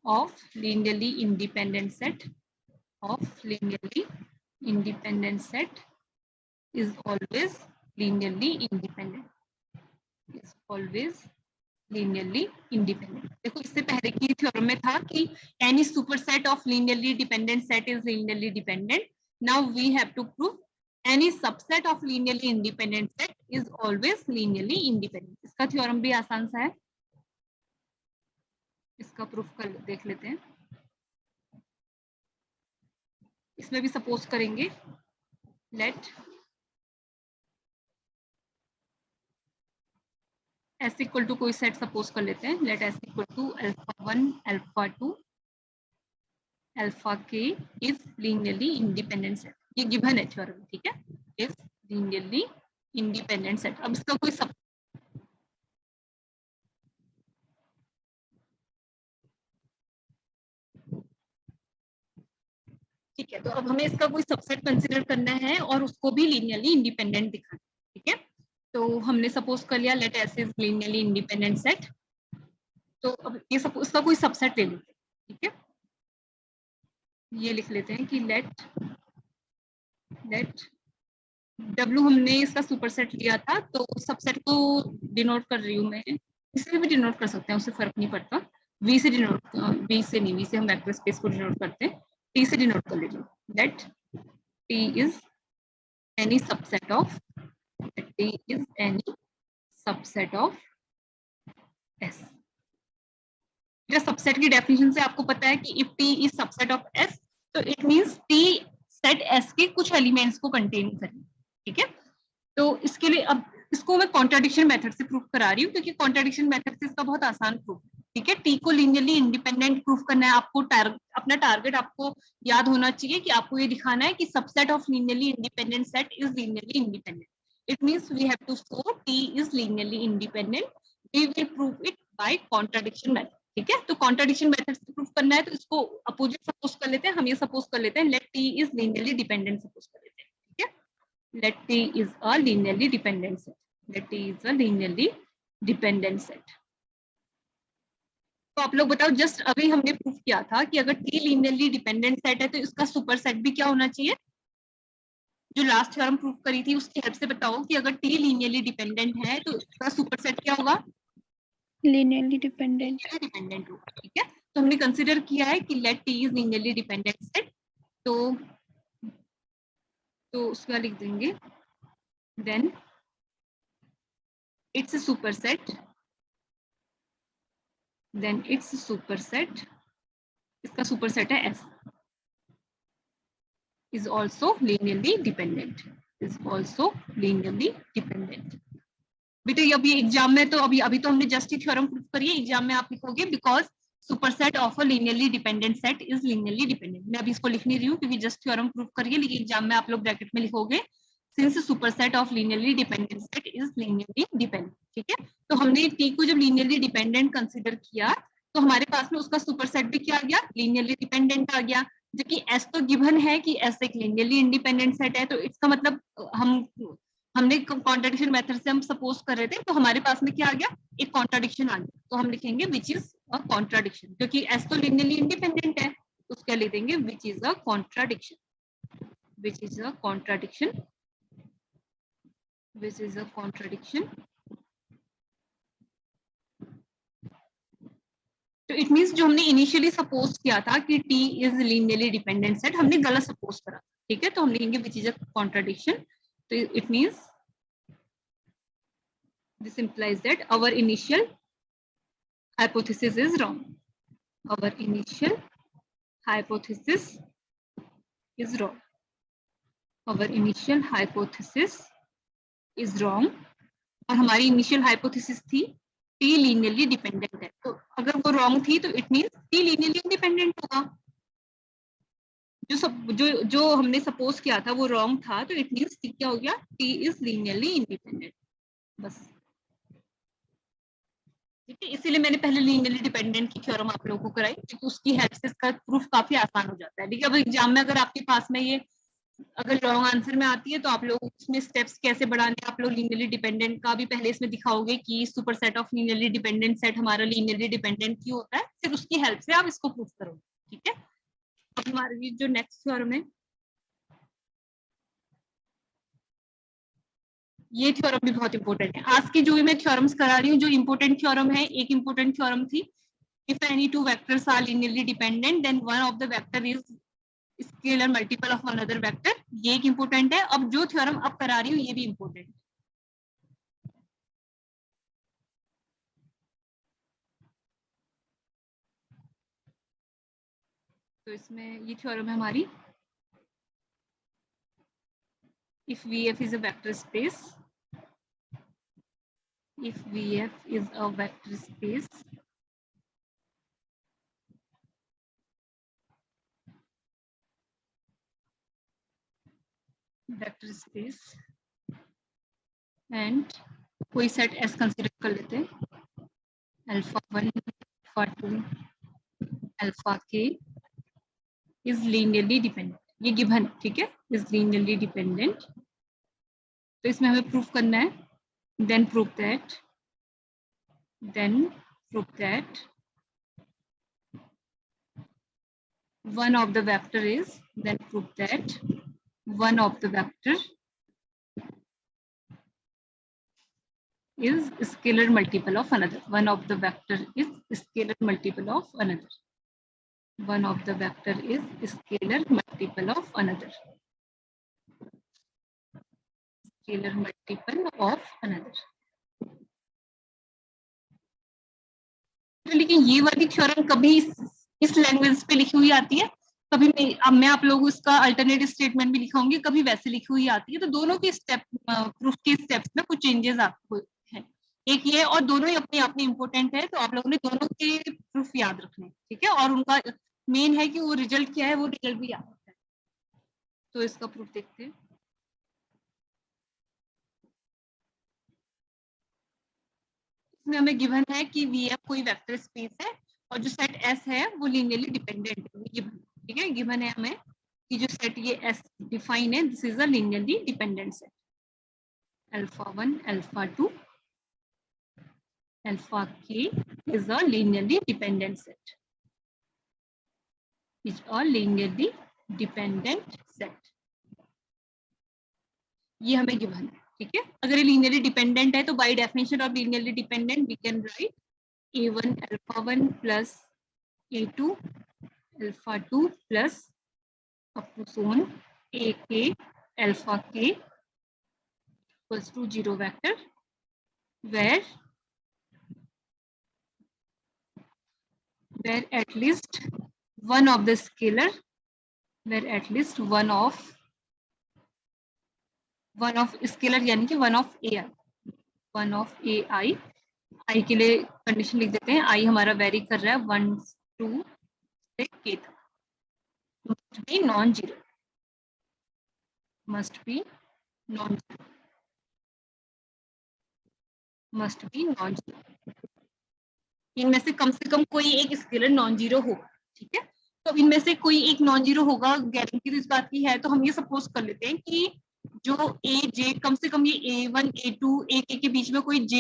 of linearly independent set is always linearly independent, is always linearly independent। देखो, इससे पहले की थ्योरम में था कि any superset of linearly dependent set is linearly dependent. Now we have to prove any subset of linearly independent set is always linearly independent. इसका थ्योरम भी आसान सा है, इसका प्रूफ कर देख लेते हैं। इसमें भी सपोज करेंगे लेट S इक्वल टू कोई सेट सपोज कर लेते हैं, let S equal to alpha 1 alpha 2 alpha k is linearly independent set. ये गिवन है थ्योरम, ठीक है, इज लीनियरली इंडिपेंडेंट सेट। अब इसका कोई सब ठीक है, तो अब हमें इसका कोई सबसेट कंसीडर करना है और उसको भी लीनियरली इंडिपेंडेंट दिखाना है। ठीक है, तो हमने सपोज कर लिया let S is linearly independent set, तो अब ये इसका कोई सबसेट ले लेते हैं। ठीक है, ये लिख लेते हैं कि लेट W हमने इसका सुपरसेट लिया था, तो सबसेट को डिनोट कर रही हूँ मैं, इससे भी डिनोट कर सकते हैं, उससे फर्क नहीं पड़ता। V से डिनोट, V से नहीं, V से हम वेक्टर स्पेस को डिनोट करते हैं, T से डिनोट कर लीजिए। Let T is any subset of, T is any subset of S। Subset की डेफिनेशन से आपको पता है कि if T is subset of S, तो it means T set S के कुछ एलिमेंट्स को कंटेन करें। ठीक है, तो इसके लिए अब इसको मैं कॉन्ट्राडिक्शन मेथड से प्रूफ करा रही हूँ, क्योंकि कॉन्ट्राडिक्शन मेथड से इसका बहुत आसान प्रूफ है। ठीक है, टी को लीनियरली इंडिपेंडेंट प्रूफ करना है आपको, अपना टारगेट आपको याद होना चाहिए कि आपको ये दिखाना है कि subset of linearly independent set is linearly independent. It means we have to show T is linearly independent, we will prove it by contradiction method. ठीक है, तो कॉन्ट्राडिक्शन मेथड से प्रूफ करना है, तो इसको अपोजिट सपोज कर लेते हैं, हम ये सपोज कर लेते हैं let T is linearly dependent suppose कर लेते हैं। ठीक है, let T is a linearly dependent set. Let T is a linearly dependent set. तो आप लोग बताओ, जस्ट अभी हमने प्रूफ किया था कि अगर T linearly dependent set है तो इसका सुपर सेट भी क्या होना चाहिए, जो लास्ट थ्योरम प्रूव करी थी उसकी हेल्प से बताओ कि अगर टी लीनियरली डिपेंडेंट है तो उसका सुपरसेट क्या होगा? Linearly dependent. डिपेंडेंट होगा। ठीक है, तो हमने कंसिडर किया है कि let T is linearly dependent set, तो उसका लिख देंगे then it's superset, then it's superset, इसका सुपरसेट है S, is also linearly dependent, is also linearly dependent। बेटा अभी एग्जाम में तो अभी तो हमने जस्ट ही थ्योरम प्रूफ करी है, एग्जाम में आप लिखोगे because superset of a linearly dependent set is linearly dependent. मैं अभी इसको लिख नहीं रही हूँ क्योंकि जस्ट थ्योरम प्रूफ करिए, लेकिन एग्जाम में आप लोग ब्रैकेट में लिखोगे since superset of linearly dependent set is linearly dependent. ठीक है, तो हमने टी को जब लीनियरली डिपेंडेंट कंसिडर किया तो हमारे पास में उसका सुपरसेट भी क्या आ गया? लीनियरली डिपेंडेंट आ गया। जबकि एस तो गिवन है कि एस एक लीनियरली इंडिपेंडेंट सेट है, तो इसका मतलब हमने कॉन्ट्राडिक्शन मेथड से हम सपोज कर रहे थे, तो हमारे पास में क्या आ गया? एक कॉन्ट्राडिक्शन आ गया, तो हम लिखेंगे विच इज अ कॉन्ट्राडिक्शन, क्योंकि एस तो लीनियरली इंडिपेंडेंट है, तो उसका लिख देंगे which is a contradiction, which is a contradiction, which is a contradiction. तो इट मींस जो हमने इनिशियली सपोज किया था कि T is linearly dependent set, हमने गलत सपोज करा। ठीक है, तो हम लिखेंगे विच इज अ कॉन्ट्राडिक्शन, तो it means this implies that our initial hypothesis is wrong, our initial hypothesis is wrong, our initial hypothesis is wrong। और हमारी इनिशियल हाइपोथेसिस थी टी लीनियरली डिपेंडेंट है, तो अगर वो रॉन्ग थी तो it means T linearly independent होगा। जो हमने सपोज किया था वो रॉन्ग था, तो इट मींस टी क्या हो गया? टी इज लीनियरली इंडिपेंडेंट, बस। ठीक है, इसीलिए मैंने पहले लीनियरली डिपेंडेंट की थ्योरम आप लोगों को कराई, क्योंकि उसकी हेल्प से इसका प्रूफ काफी आसान हो जाता है। ठीक है, अब एग्जाम में अगर आपके पास में ये अगर रॉन्ग आंसर में आती है तो आप लोग उसमें स्टेप्स कैसे बढ़ाने, आप लोग लीनियरली डिपेंडेंट का भी पहले इसमें दिखाओगे कि super set of linearly dependent set हमारा लीनियरली डिपेंडेंट क्यों होता है, फिर उसकी हेल्प से आप इसको प्रूफ करोगे। ठीक है, अब हमारी जो नेक्स्ट थ्योरम है, ये थ्योरम भी बहुत इंपॉर्टेंट है। आज की जो मैं थ्योरम्स करा रही हूँ, जो इंपॉर्टेंट थ्योरम है, एक इंपॉर्टेंट थ्योरम थी if any two vectors are linearly dependent then one of the vector is scalar multiple of another vector, ये एक इंपॉर्टेंट है। अब जो थ्योरम अब करा रही हूँ ये भी इंपॉर्टेंट है। तो इसमें ये थ्योरम है हमारी, if VF is a vector space, if VF is a vector space, and कोई सेट S कंसीडर कर लेते हैं, alpha 1 alpha 2 alpha k is linearly dependent, ये गिवन, ठीक है, is linearly dependent। तो इसमें हमें प्रूफ करना है, then prove that one of the vector is, then prove that one of the vector is scalar multiple of another, one of the vector is scalar multiple of another, one of the vector is scalar multiple of another, scalar multiple of another। लेकिन ये वाली थ्योरम कभी इस लैंग्वेज पे लिखी हुई आती है, कभी मैं आप लोगों इसका अल्टरनेटिव स्टेटमेंट भी लिखाऊंगी, कभी वैसे लिखी हुई आती है। तो दोनों के स्टेप प्रूफ के स्टेप्स में कुछ चेंजेस आपको है, एक ये और दोनों ही अपने आप में इंपॉर्टेंट है, तो आप लोगों ने दोनों के प्रूफ याद रखने, ठीक है, और उनका मेन है कि वो रिजल्ट क्या है, वो रिजल्ट भी याद रखना है। तो इसका प्रूफ देखते हैं। इसमें हमें गिवन है कि VF कोई वेक्टर स्पेस है और जो सेट S है वो लीनियरली डिपेंडेंट है, गिवन, ठीक है, गिवन है हमें कि जो सेट ये S डिफाइन है, this is a linearly dependent set, alpha 1 alpha 2 alpha k is a linearly dependent set, is a linearly dependent set। ये हमें गिवन है, ठीक है। अगर ये लीनियरली डिपेंडेंट है तो by definition of linearly dependent we can write a1 alpha 1 plus a2 alpha 2 plus up to so on ak alpha k equals to 0 vector where at least one of the scalar where at least one of scalar यानी कि one of ai i के लिए कंडीशन लिख देते हैं, i हमारा वेरी कर रहा है 1 2 से k तक, must be non-zero, must be non-zero, इनमें से कम कोई एक स्केलर नॉन जीरो होगा, ठीक है। तो इनमें से कोई एक नॉन जीरो होगा, गारंटी तो इस बात की है। तो हम ये सपोज कर लेते हैं कि जो ए जे कम से कम ये a1 a2 ak के बीच में कोई j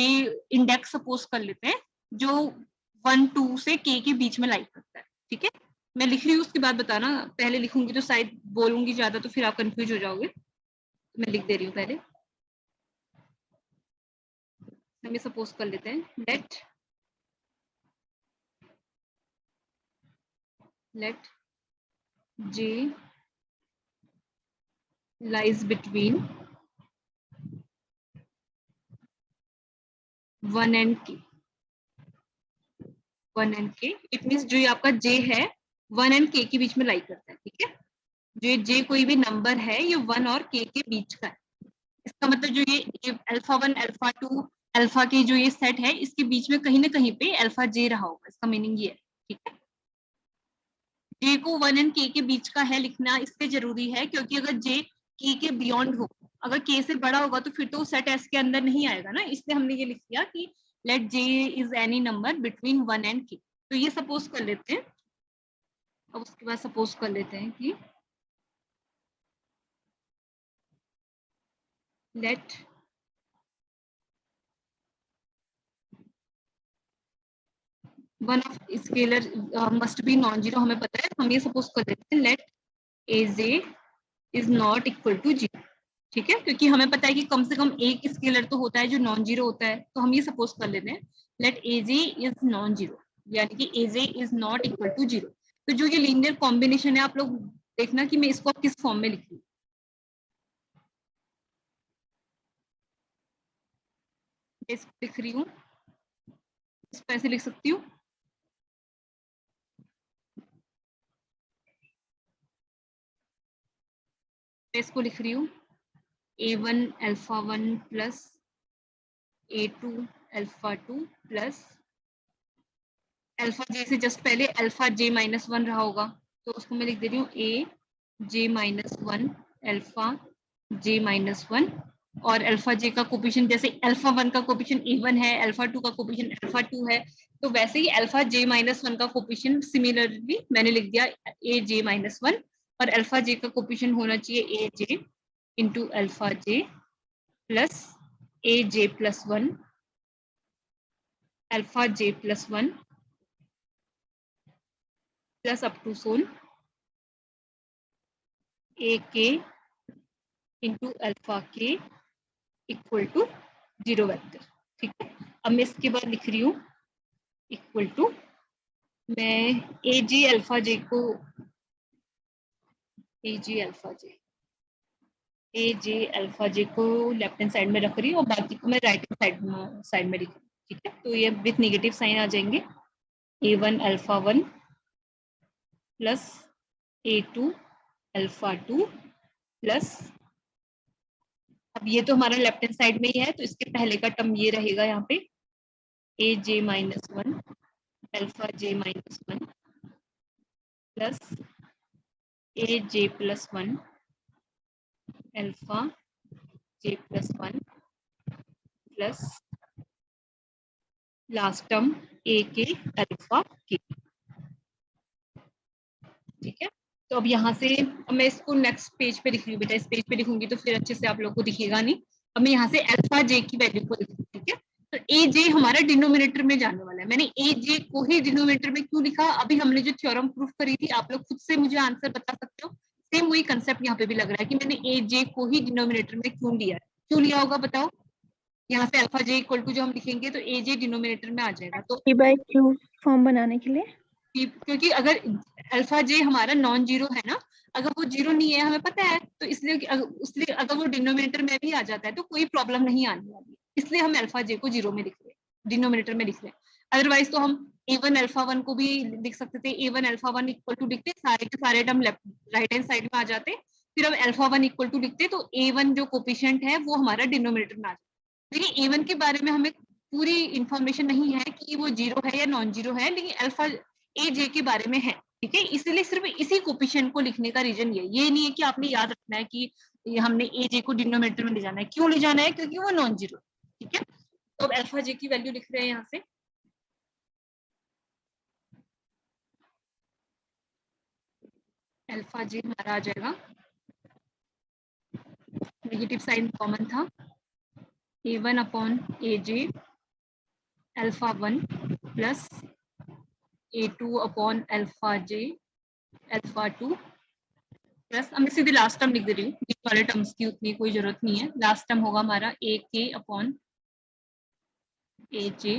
इंडेक्स सपोज कर लेते हैं जो 1 2 से k के बीच में लाइक करता है, ठीक है। मैं लिख रही हूँ, उसके बाद बताना, पहले लिखूंगी तो शायद बोलूंगी ज्यादा तो फिर आप कंफ्यूज हो जाओगे। मैं लिख दे रही हूँ पहले। हम ये सपोज कर लेते हैं let j lies between 1 and k, it means जो ये आपका j है 1 and k के बीच में लाई करता है, ठीक है। जो ये j कोई भी नंबर है ये 1 और k के बीच का है। इसका मतलब जो ये अल्फा 1 अल्फा 2 अल्फा के जो ये सेट है इसके बीच में कहीं ना कहीं पे अल्फा j रहा होगा, इसका मीनिंग ये है, ठीक है। j को 1 and k के बीच का है लिखना इसलिए जरूरी है क्योंकि अगर j k के बियॉन्ड हो, अगर k से बड़ा होगा तो फिर तो सेट S के अंदर नहीं आएगा ना, इसलिए हमने ये लिख दिया कि let j is any number between 1 and k। तो ये सपोज कर लेते हैं। अब उसके बाद सपोज कर लेते हैं कि let one of scalar must be non zero, हमें पता है। हम ये सपोज कर लेते हैं let aj is not equal to zero, ठीक है, क्योंकि हमें पता है कि कम से कम एक स्केलर तो होता है जो नॉन जीरो होता है। तो हम ये सपोज कर लेते हैं let aj is non zero, यानी कि aj is not equal to zero. तो जो ये लीनियर कॉम्बिनेशन है आप लोग देखना कि मैं इसको किस फॉर्म में लिख रही हूँ। इसको लिख रही हूँ, इसको ऐसे लिख सकती हूँ, इसको लिख रही हूँ a1 alpha 1 plus a2 alpha 2 plus alpha j से जस्ट पहले अल्फा j माइनस 1 रहा होगा, तो उसको मैं लिख दे रही हूँ a j minus 1 alpha j minus 1। और अल्फा j का कोफिशिएंट जैसे अल्फा 1 का कोफिशिएंट a1 है, अल्फा 2 का कोफिशिएंट अल्फा 2 है, तो वैसे ही अल्फा j माइनस 1 का कोफिशिएंट सिमिलरली मैंने लिख दिया a j माइनस 1। और अल्फा j का कोफिशिएंट होना चाहिए a j into alpha j plus a j plus 1 alpha j plus 1 plus up to so on a k into alpha k equal to 0 vector, ठीक है। अब मैं इसके बाद लिख रही हूँ इक्वल टू, मैं ए जी अल्फा जे को अल्फा जे को लेफ्ट हैंड साइड में रख रही हूँ और बाकी को मैं राइट हैंड साइड में लिख रही हूँ, ठीक है। तो ये विथ नेगेटिव साइन आ जाएंगे a1 alpha 1 plus a2 alpha 2 plus, अब ये तो हमारा लेफ्ट हैंड साइड में ही है तो इसके पहले का टर्म ये रहेगा यहाँ पे A J minus 1 alpha J minus 1 plus A J plus 1 alpha J plus 1 plus last term A K alpha के, ठीक है। तो अब यहाँ से मैं इसको नेक्स्ट पेज पे लिख रही हूँ बेटा, इस पेज पे लिखूंगी तो फिर अच्छे से आप लोग को दिखेगा नहीं। अब मैं यहाँ से अल्फा जे की वैल्यू को लिख रही हूँ, ठीक है। तो ए जे हमारा डिनोमिनेटर में जाने वाला है। मैंने ए जे को ही डिनोमिनेटर में क्यों लिखा, अभी हमने जो थ्योरम प्रूफ करी थी, आप लोग खुद से मुझे आंसर बता सकते हो सेम वही कंसेप्ट यहाँ पे भी लग रहा है कि मैंने ए जे को ही डिनोमिनेटर में क्यों लिया है, क्यों लिया होगा बताओ। यहाँ से अल्फा जे इक्वल टू जो हम लिखेंगे तो ए जे डिनोमिनेटर में आ जाएगा, तो P/Q फॉर्म बनाने के लिए। क्योंकि अगर अल्फा जे हमारा नॉन जीरो है ना, अगर वो जीरो नहीं है हमें पता है, तो इसलिए अगर वो डिनोमिनेटर में भी आ जाता है तो कोई प्रॉब्लम नहीं आने वाली, इसलिए हम अल्फा जे को जीरो में लिख रहे हैं, डिनोमिनेटर में लिख रहे हैं। अदरवाइज तो हम a1 अल्फा 1 को भी लिख सकते थे, a1 अल्फा 1 इक्वल टू लिखते, सारे के सारे term left right hand side में आ जाते, फिर हम अल्फा 1 इक्वल टू लिखते, तो a1 जो कोफिशिएंट है वो हमारा डिनोमिनेटर में आ जाता। लेकिन a1 के बारे में हमें पूरी इंफॉर्मेशन नहीं है कि वो जीरो है या नॉन जीरो है, लेकिन अल्फा ए जे के बारे में है, ठीक है। इसलिए सिर्फ इसी कोफिशिएंट को लिखने का रीजन ये नहीं है कि आपने याद रखना है कि ये हमने ए जे को डिनोमिनेटर में ले जाना है, क्यों ले जाना है, क्योंकि वो नॉन जीरो, ठीक है। तो अब अल्फा जे की वैल्यू लिख रहे हैं यहाँ से, अल्फा जे हमारा आ जाएगा, नेगेटिव साइन कॉमन था, a1 upon A J alpha 1 plus a2 upon alpha J alpha 2 plus, मैं सीधे लास्ट टर्म लिख दे रही हूँ, बीच वाले टर्म्स की उतनी कोई जरूरत नहीं है। लास्ट टर्म होगा हमारा ए के अपॉन ए जे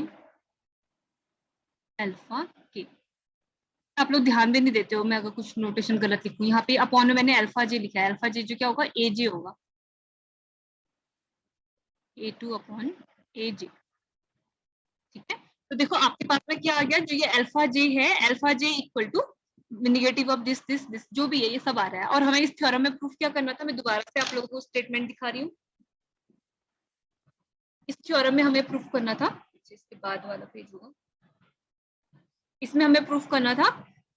अल्फा के। आप लोग ध्यान भी नहीं देते हो, मैं अगर कुछ नोटेशन गलत लिखूं, यहाँ पे अपॉन में मैंने अल्फा जे लिखा है, अल्फा जे जो क्या होगा ए जे होगा, a2 अपॉन ए जे, ठीक है। तो देखो आपके पास में क्या आ गया, जो ये अल्फा जे है, alpha J equal to negative of this this this, जो भी है ये सब आ रहा है। और हमें इस थ्योरम में प्रूफ क्या करना था, मैं दोबारा से आप लोगों को स्टेटमेंट दिखा रही हूँ। इस थ्योरम में हमें प्रूफ करना था, इसके बाद वाला पेज होगा, इसमें हमें प्रूफ करना था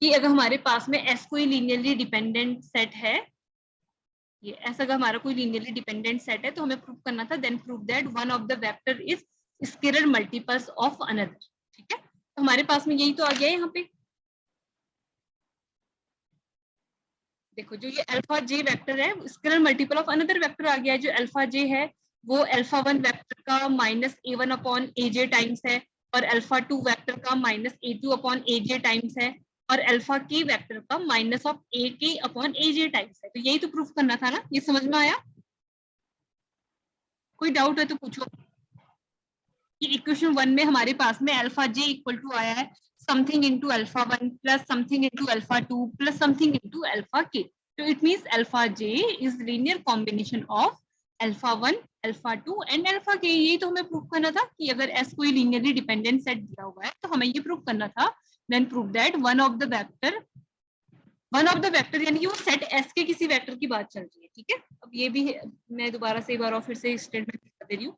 कि अगर हमारे पास में एस कोई लीनियरली डिपेंडेंट सेट है, ये ऐसा अगर हमारा कोई लीनियरली डिपेंडेंट सेट है, तो हमें प्रूफ करना था, then prove that one of the vector is scalar multiples of another, ठीक है। तो हमारे पास में यही तो आ गया यहाँ पे, देखो जो ये अल्फा जे वेक्टर है scalar multiple of another vector आ गया है, जो अल्फा जे है वो अल्फा 1 वेक्टर का minus a1 upon A J times है, और अल्फा 2 वेक्टर का minus a2 upon A J times है, और अल्फा के वेक्टर का माइनस ऑफ ए के अपॉन ए जे टाइम्स है। तो यही तो प्रूफ करना था ना, ये समझ में आया? कोई डाउट है तो पूछो। कि इक्वेशन 1 में हमारे पास में अल्फा जे इक्वल टू आया है something into alpha 1 plus something into alpha 2 plus something into alpha के, तो it means alpha J is linear combination of alpha 1 alpha 2 and alpha के। यही तो हमें प्रूव करना था कि अगर एस कोई लीनियरली डिपेंडेंट सेट दिया हुआ है तो हमें ये प्रूव करना था, then prove that one of the vector यानी कि वो सेट एस के किसी वेक्टर की बात चल रही है, ठीक है। अब ये भी मैं दोबारा से एक बार और फिर से स्टेटमेंट दे रही हूँ।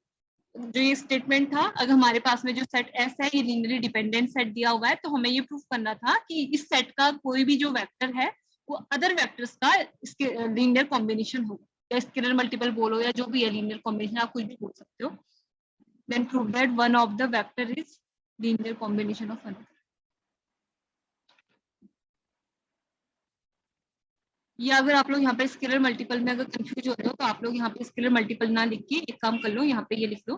जो ये स्टेटमेंट था, अगर हमारे पास में जो सेट एस है ये लीनियरली डिपेंडेंट सेट दिया हुआ है, तो हमें ये प्रूफ करना था कि इस सेट का कोई भी जो वेक्टर है वो अदर वेक्टर्स का इसके लीनियर कॉम्बिनेशन हो, या स्केलर मल्टीपल बोलो या जो भी है लीनियर कॉम्बिनेशन, आप कुछ भी बोल सकते हो। Then prove that one of the vector is linear combination of another. या अगर आप लोग यहाँ पे स्केलर मल्टीपल में अगर कंफ्यूज हो रहे हो तो आप लोग यहाँ पे स्केलर मल्टीपल ना लिख के एक काम कर लो, यहाँ पे ये लिख लो,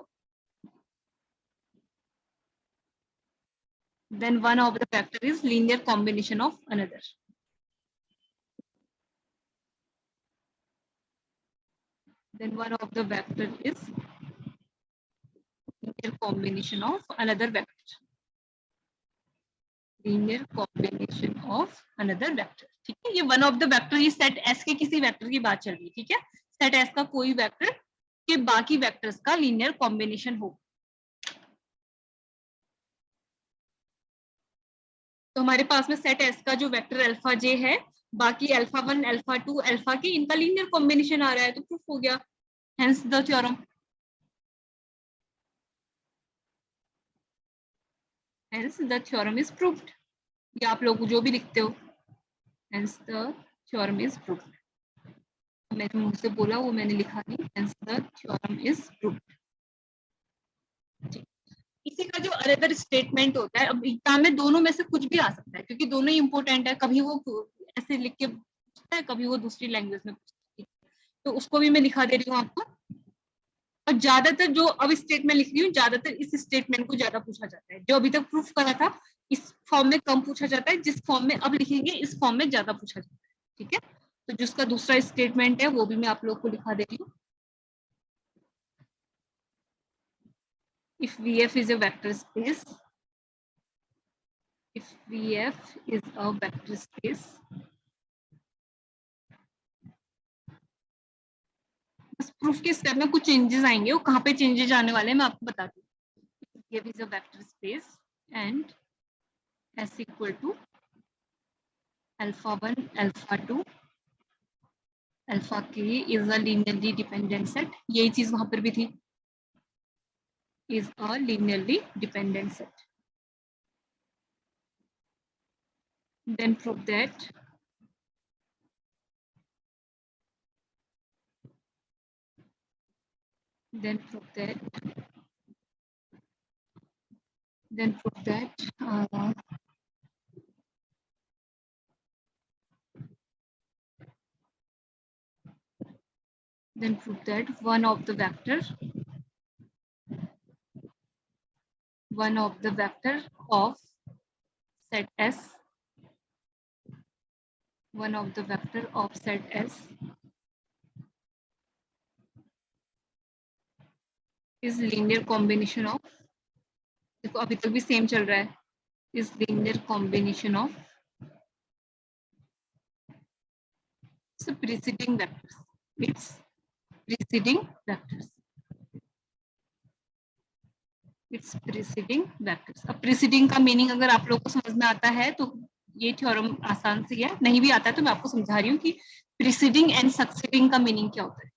then one of the factor is linear combination of another. Then one of the vector is linear combination of another vector. Linear combination of another vector. ठीक है, ये one of the vector, ये set S के किसी वेक्टर की बात चल रही है, ठीक है। set S का कोई वेक्टर के बाकी वेक्टर्स का linear combination हो, तो हमारे पास में सेट एस का जो वेक्टर अल्फा जे है, बाकी अल्फा 1 अल्फा 2 अल्फा के इनका लीनियर कॉम्बिनेशन आ रहा है, तो प्रूफ हो गया, hence the theorem, hence the theorem is proved. या आप लोग जो भी लिखते हो, hence the theorem is proved, मैंने मुंह से बोला वो मैंने लिखा नहीं, hence the theorem is proved. इसी का जो अनदर स्टेटमेंट होता है, अब एग्जाम में दोनों में से कुछ भी आ सकता है क्योंकि दोनों ही इंपॉर्टेंट है, कभी वो ऐसे लिख के पूछता है, कभी वो दूसरी लैंग्वेज में पूछता है, तो उसको भी मैं लिखा दे रही हूँ आपको। और ज्यादातर जो अब स्टेटमेंट लिख रही हूँ, ज्यादातर इस स्टेटमेंट को ज्यादा पूछा जाता है, जो अभी तक प्रूफ करा था इस फॉर्म में कम पूछा जाता है, जिस फॉर्म में अब लिखेंगे इस फॉर्म में ज्यादा पूछा जाता है, ठीक है। तो जिसका दूसरा स्टेटमेंट है वो भी मैं आप लोग को लिखा दे रही हूँ। If VF is a vector space, if VF is a vector space, बस प्रूफ के स्टेप में कुछ चेंजेस आएंगे, वो कहाँ पे चेंजेस आने वाले हैं मैं आपको बताती हूँ। VF is a vector space and S equal to alpha 1, alpha 2, alpha k is a linearly dependent set. यही चीज वहां पर भी थी, is a linearly dependent set. Then prove that then prove that one of the vector of set S, one of the vector of set S is linear combination of, देखो अभी तक भी सेम चल रहा है, is linear combination of preceding vectors. It's preceding vectors. It's preceding vectors. अब preceding का मीनिंग अगर आप लोग को समझ में आता है तो ये थ्योरम आसान सी है, नहीं भी आता है तो मैं आपको समझा रही हूँ कि preceding एंड succeeding का मीनिंग क्या होता है।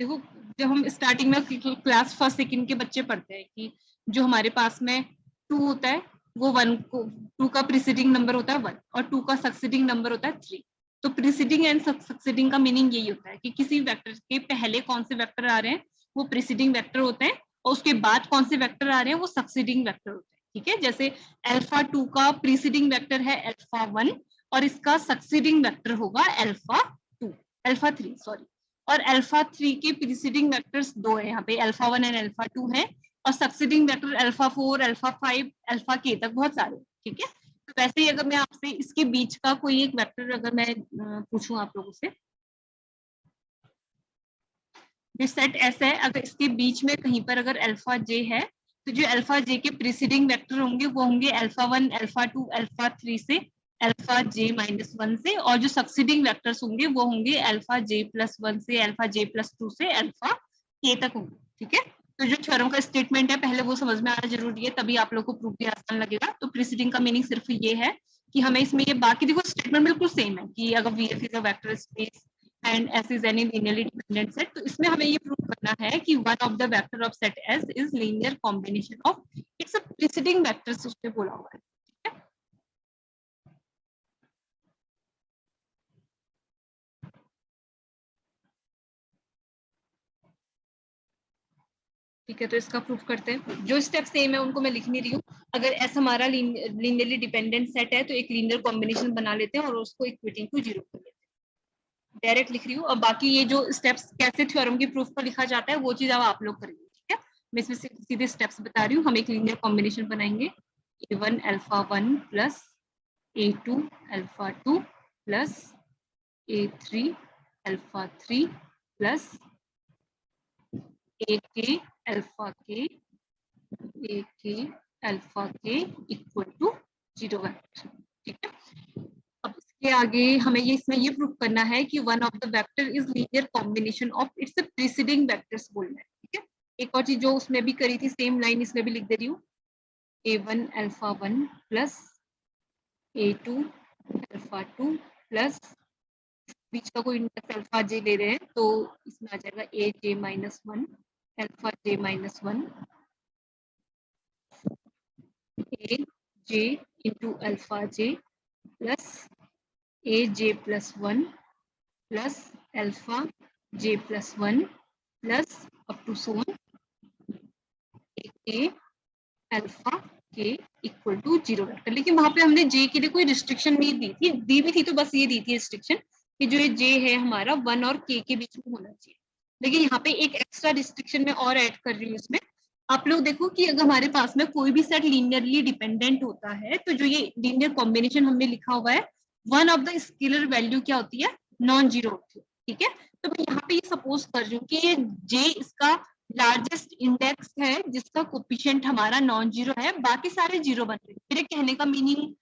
देखो जब हम स्टार्टिंग में क्लास फर्स्ट सेकंड के बच्चे पढ़ते हैं कि जो हमारे पास में 2 होता है वो 1 को 2 का प्रीसीडिंग नंबर होता है 1 और 2 का सक्सीडिंग नंबर होता है 3। तो प्रीसीडिंग एंड सक्सीडिंग का मीनिंग यही होता है कि किसी वेक्टर के पहले कौन से वेक्टर आ रहे हैं वो प्रीसीडिंग वेक्टर होते हैं और उसके बाद कौन से वेक्टर आ रहे हैं वो सक्सीडिंग वेक्टर होते हैं। ठीक है, जैसे अल्फा 2 का प्रीसीडिंग वेक्टर है अल्फा 1 और इसका सक्सीडिंग वेक्टर होगा अल्फा 3 सॉरी, और अल्फा 3 के प्रीसीडिंग वेक्टर्स 2 है, यहाँ पे अल्फा 1 एंड अल्फा 2 है और succeeding vector alpha 4, alpha 5, alpha के तक बहुत सारे। ठीक है, तो वैसे ही अगर मैं आपसे इसके बीच का कोई एक वेक्टर अगर मैं पूछूं आप लोगों से, जो सेट एस है, अगर इसके बीच में कहीं पर अगर अल्फा जे है तो जो अल्फा जे के प्रीसीडिंग वेक्टर होंगे वो होंगे अल्फा 1, अल्फा 2, अल्फा 3 से अल्फा जे -1 से, और जो सक्सीडिंग वेक्टर्स होंगे वो होंगे अल्फा जे +1 से अल्फा जे +2 से अल्फा के तक होंगे। ठीक है, तो जो थ्योरम का स्टेटमेंट है पहले वो समझ में आना जरूरी है, तभी आप लोग को प्रूफ भी आसान लगेगा। तो प्रीसीडिंग का मीनिंग सिर्फ ये है कि हमें इसमें ये बाकी देखो स्टेटमेंट बिल्कुल सेम है कि अगर VF is a vector space and S is any linearly dependent set, तो इसमें हमें ये प्रूव करना है कि one of the vector of set S is linear combination of its preceding vectors, उसमें बोला हुआ है। ठीक है, तो इसका प्रूफ करते हैं। जो स्टेप सेम है उनको मैं लिख नहीं रही हूँ। अगर S हमारा लीनियरली डिपेंडेंट सेट है तो एक लीनियर कॉम्बिनेशन बना लेते हैं और उसको इक्वेटिंग टू 0 कर लेते हैं, डायरेक्ट लिख रही हूँ। और बाकी ये जो स्टेप्स कैसे थ्योरम की प्रूफ पर लिखा जाता है वो चीज अब आप लोग करेंगे। ठीक है, मैं इसमें सीधे स्टेप्स बता रही हूँ। हम एक लीनियर कॉम्बिनेशन बनाएंगे A1 alpha 1 plus A2 alpha 2 plus A3 alpha 3 plus AK alpha के alpha k equal to 0 vector. ठीक है, अब इसके आगे हमें ये इसमें ये प्रूफ करना है कि one of the vector is linear combination of its preceding vectors बोलना है। ठीक है, एक और चीज जो उसमें भी करी थी सेम लाइन इसमें भी लिख दे रही हूँ, A1 alpha 1 plus A2 alpha 2 plus बीच का कोई इंडेक्स अल्फा जे ले रहे हैं तो इसमें आ जाएगा AJ -1 alpha J -1 AJ into alpha J plus AJ +1 plus alpha J +1 plus up to so on AK alpha k equal to 0 vector. लेकिन वहां पे हमने J के लिए कोई रिस्ट्रिक्शन नहीं दी भी थी तो बस ये दी थी रिस्ट्रिक्शन कि जो ये J है हमारा 1 और K के बीच में होना चाहिए। लेकिन यहाँ पे एक एक्स्ट्रा रिस्ट्रिक्शन में और ऐड कर रही हूँ इसमें, आप लोग देखो कि अगर हमारे पास में कोई भी सेट लीनियरली डिपेंडेंट होता है तो जो ये लीनियर कॉम्बिनेशन हमने लिखा हुआ है, one of the scalar value क्या होती है, नॉन जीरो होती है। ठीक है, तो मैं यहाँ पे ये सपोज कर रही हूँ कि ये जे इसका लार्जेस्ट इंडेक्स है जिसका कोफिशिएंट हमारा नॉन जीरो है, बाकी सारे जीरो बन रहे हैं। मेरे कहने का मीनिंग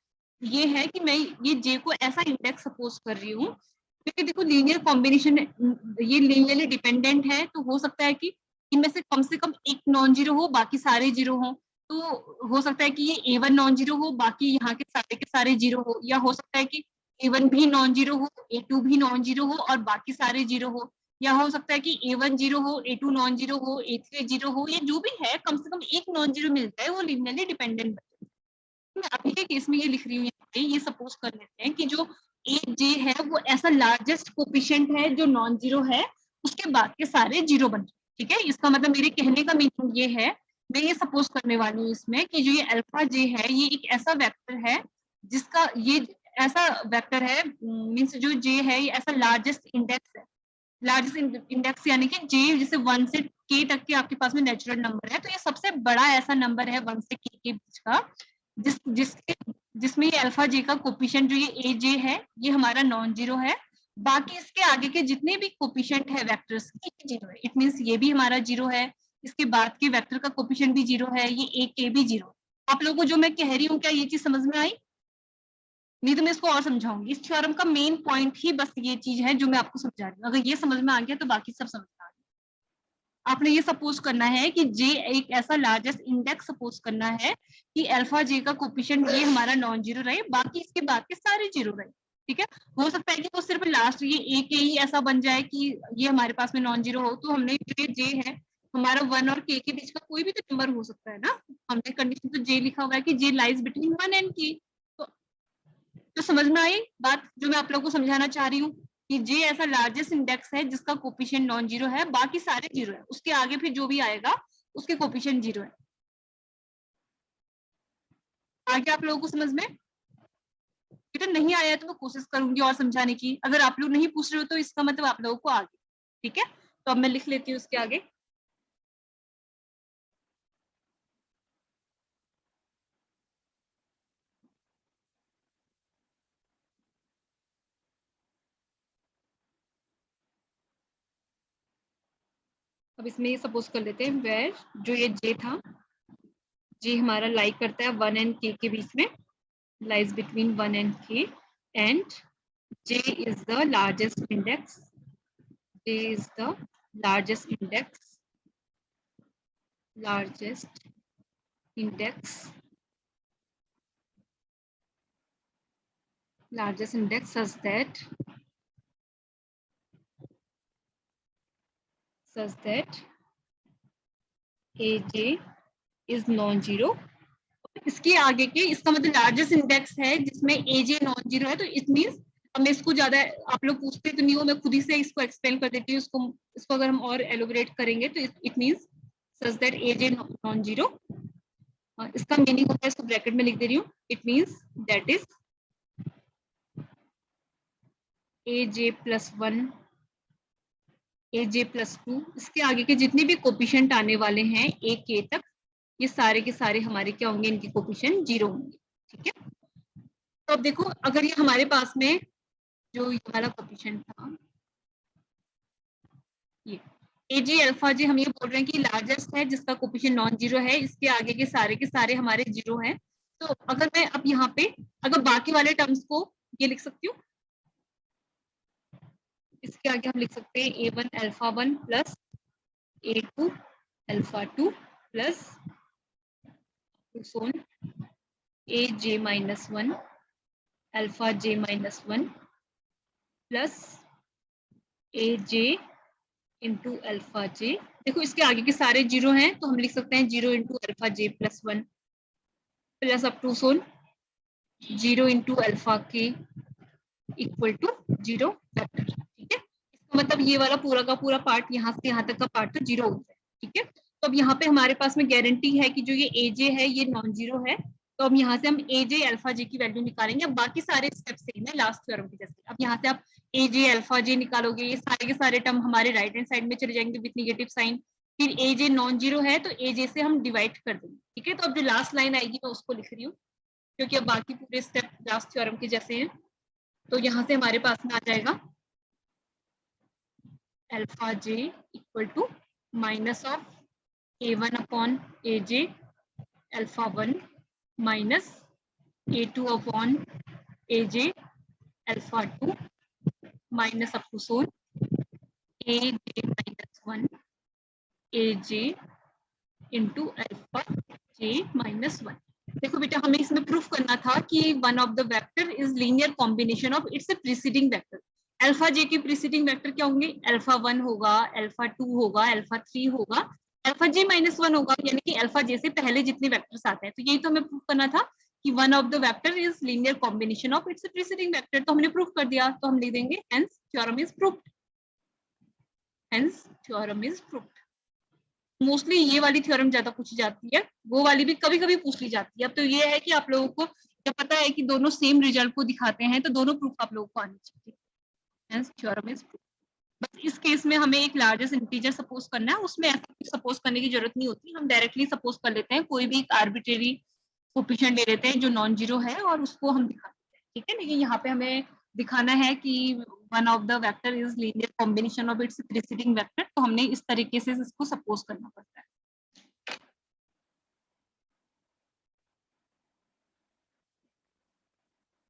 ये है कि मैं ये जे को ऐसा इंडेक्स सपोज कर रही हूँ क्योंकि देखो लीनियर कॉम्बिनेशन ये लीनियरली डिपेंडेंट है, तो हो सकता है कि इनमें से कम एक नॉन जीरो हो, बाकी सारे जीरो हो। तो हो सकता है कि ये A1 नॉन जीरो हो, बाकी यहाँ के सारे जीरो हो, या हो सकता है कि A1 भी नॉन जीरो हो, A2 भी नॉन जीरो हो और बाकी सारे जीरो हो, या हो सकता है कि A1 जीरो हो, A2 नॉन जीरो हो, A3 जीरो हो, ये जो भी है कम से कम एक नॉन जीरो मिलता है, वो लीनियरली डिपेंडेंट। मैं अभी के केस में ये लिख रही हूँ, यहाँ पे ये सपोज कर लेते हैं कि जो ए जे है वो ऐसा लार्जेस्ट कोफिशिएंट है जो नॉन जीरो है, उसके बाद के सारे जीरो बन। ठीक है, इसका मतलब मेरे कहने का मीनिंग ये है, मैं ये सपोज करने वाली हूँ इसमें कि जो ये अल्फा जे है ये एक ऐसा वेक्टर है जिसका ये ऐसा वेक्टर है, मीन्स जो जे है ये ऐसा लार्जेस्ट इंडेक्स है। लार्जेस्ट इंडेक्स यानी कि जे जैसे 1 से k तक के आपके पास में नेचुरल नंबर है, तो ये सबसे बड़ा ऐसा नंबर है 1 से k के बीच का जिसमें ये अल्फा जे का कोफिशिएंट जो ये ए जे है ये हमारा नॉन जीरो है, बाकी इसके आगे के जितने भी कोफिशिएंट है वेक्टर्स के जीरो है। इट मींस ये भी हमारा जीरो है, इसके बाद के वेक्टर का कोफिशिएंट भी जीरो है, ये ए के भी जीरो। आप लोगों को जो मैं कह रही हूँ क्या ये चीज समझ में आई? नहीं तो मैं इसको और समझाऊंगी। इस थ्योरम का मेन पॉइंट ही बस ये चीज है जो मैं आपको समझा रही हूँ। अगर ये समझ में आ गया तो बाकी सब समझ में आ गया। आपने ये सपोज करना है कि जे एक ऐसा लार्जेस्ट इंडेक्स सपोज करना है कि अल्फा जे का कोफिशिएंट ये हमारा नॉन जीरो रहे, बाकी इसके बाद के सारे जीरो रहे। ठीक है, हो सकता है कि वो सिर्फ लास्ट ये ए के ही ऐसा बन जाए कि ये हमारे पास में नॉन जीरो हो, तो हमने जो जे है हमारा 1 और के बीच का कोई भी तो नंबर हो सकता है ना। हमने कंडीशन तो जे लिखा हुआ है कि जे लाइज बिटवीन 1 एंड के। तो समझ में आई बात जो मैं आप लोगों को समझाना चाह रही हूँ कि जे ऐसा लार्जेस्ट इंडेक्स है जिसका कोफिशिएंट नॉन जीरो है, बाकी सारे जीरो है, उसके आगे फिर जो भी आएगा उसके कोफिशिएंट जीरो है। आगे आप लोगों को समझ में? बेटा नहीं आया तो मैं कोशिश करूंगी और समझाने की। अगर आप लोग नहीं पूछ रहे हो तो इसका मतलब आप लोगों को आगे। ठीक है, तो अब मैं लिख लेती हूँ उसके आगे। अब इसमें ये सपोज कर लेते हैं वेर जो ये जे था, जे हमारा लाइक करता है 1 एंड के बीच में, लाइज बिटवीन 1 एंड के, and J is the largest index. J is the largest index. Largest index. Largest index such that AJ is non-zero. इसके आगे के इसका मतलब लार्जेस्ट इंडेक्स है जिसमें AJ नॉन जीरो है, तो इट मींस अब मैं इसको ज्यादा आप लोग पूछते तो नहीं हो, मैं खुद ही से इसको एक्सप्लेन कर देती हूँ। इसको अगर हम और एलोबरेट करेंगे तो it means such that AJ non zero. इसका मीनिंग होता है, इसको ब्रैकेट में लिख दे रही हूँ, it means that is AJ plus 1 AJ plus 2, इसके आगे के जितने भी कोफिशिएंट आने वाले हैं ए के तक, ये सारे के सारे हमारे क्या होंगे, इनके कोफिशिएंट जीरो होंगे। ठीक है, तो अब देखो अगर ये हमारे पास में जो हमारा कोफिशिएंट था ये AJ अल्फा जे, हम ये बोल रहे हैं कि लार्जेस्ट है जिसका कोफिशिएंट नॉन जीरो है, इसके आगे के सारे हमारे जीरो हैं। तो अगर मैं अब यहाँ पे अगर बाकी वाले टर्म्स को ये लिख सकती हूँ, इसके आगे हम लिख सकते हैं A1 alpha 1 plus A2 alpha 2 plus so on AJ minus 1 alpha J minus 1 plus AJ into alpha J। देखो इसके आगे के सारे जीरो हैं तो हम लिख सकते हैं 0 into alpha J plus 1 plus up to so on 0 into alpha K equal to 0 vector. ठीक है, इसका मतलब ये वाला पूरा का पूरा पार्ट यहाँ से यहाँ तक का पार्ट तो जीरो होता है। ठीक है, तो अब यहाँ पे हमारे पास में गारंटी है कि जो ये AJ है ये नॉन जीरो है, तो अब यहाँ से हम AJ अल्फा J की वैल्यू निकालेंगे। अब बाकी सारे स्टेप सेम है लास्ट थ्योरम के जैसे। अब यहाँ से आप AJ अल्फा J निकालोगे, ये सारे के सारे टर्म हमारे राइट हैंड साइड में चले जाएंगे विथ नेगेटिव साइन, फिर ए जे नॉन जीरो है तो ए जे से हम डिवाइड कर देंगे, ठीक है। तो अब जो लास्ट लाइन आएगी मैं उसको लिख रही हूँ, क्योंकि अब बाकी पूरे स्टेप लास्ट थ्योरम के जैसे हैं। तो यहाँ से हमारे पास में आ जाएगा alpha J equal to minus of a1 upon A J alpha 1 minus a2 upon A J alpha 2 minus up to सोन A J minus 1 A J into alpha J minus 1। देखो बेटा, हमें इसमें प्रूफ करना था कि one of the vector is linear combination of its preceding vector. Alpha J के प्रीसीडिंग वेक्टर क्या होंगे? अल्फा 1 होगा, अल्फा 2 होगा, अल्फा 3 होगा, अल्फा जे माइनस 1 होगा, यानी कि अल्फा जे से पहले जितने वेक्टर्स आते हैं। तो यही तो हमें प्रूफ करना था कि one of the vector is linear combination of its preceding vector. तो हमने प्रूफ कर दिया, तो हम लिख देंगे hence theorem is proved, hence theorem is proved. Mostly ये वाली थ्योरम ज्यादा पूछी जाती है, वो वाली भी कभी कभी पूछ ली जाती है। अब तो ये है कि आप लोगों को जब पता है कि दोनों सेम रिजल्ट को दिखाते हैं तो दोनों प्रूफ आप लोगों को आनी चाहिए। Hence theorem is proved. बस इस केस में हमें एक लार्जेस्ट इंटीजर सपोज करना है, उसमें ऐसा कुछ सपोज करने की जरूरत नहीं होती, हम डायरेक्टली सपोज कर लेते हैं, कोई भी एक आर्बिट्रेरी कोफिशिएंट ले लेते हैं जो नॉन जीरो है और उसको हम दिखा देते हैं, ठीक है। लेकिन यहाँ पे हमें दिखाना है कि one of the vector is linear combination of its preceding vector, तो हमने इस तरीके से इसको सपोज करना पड़ता है।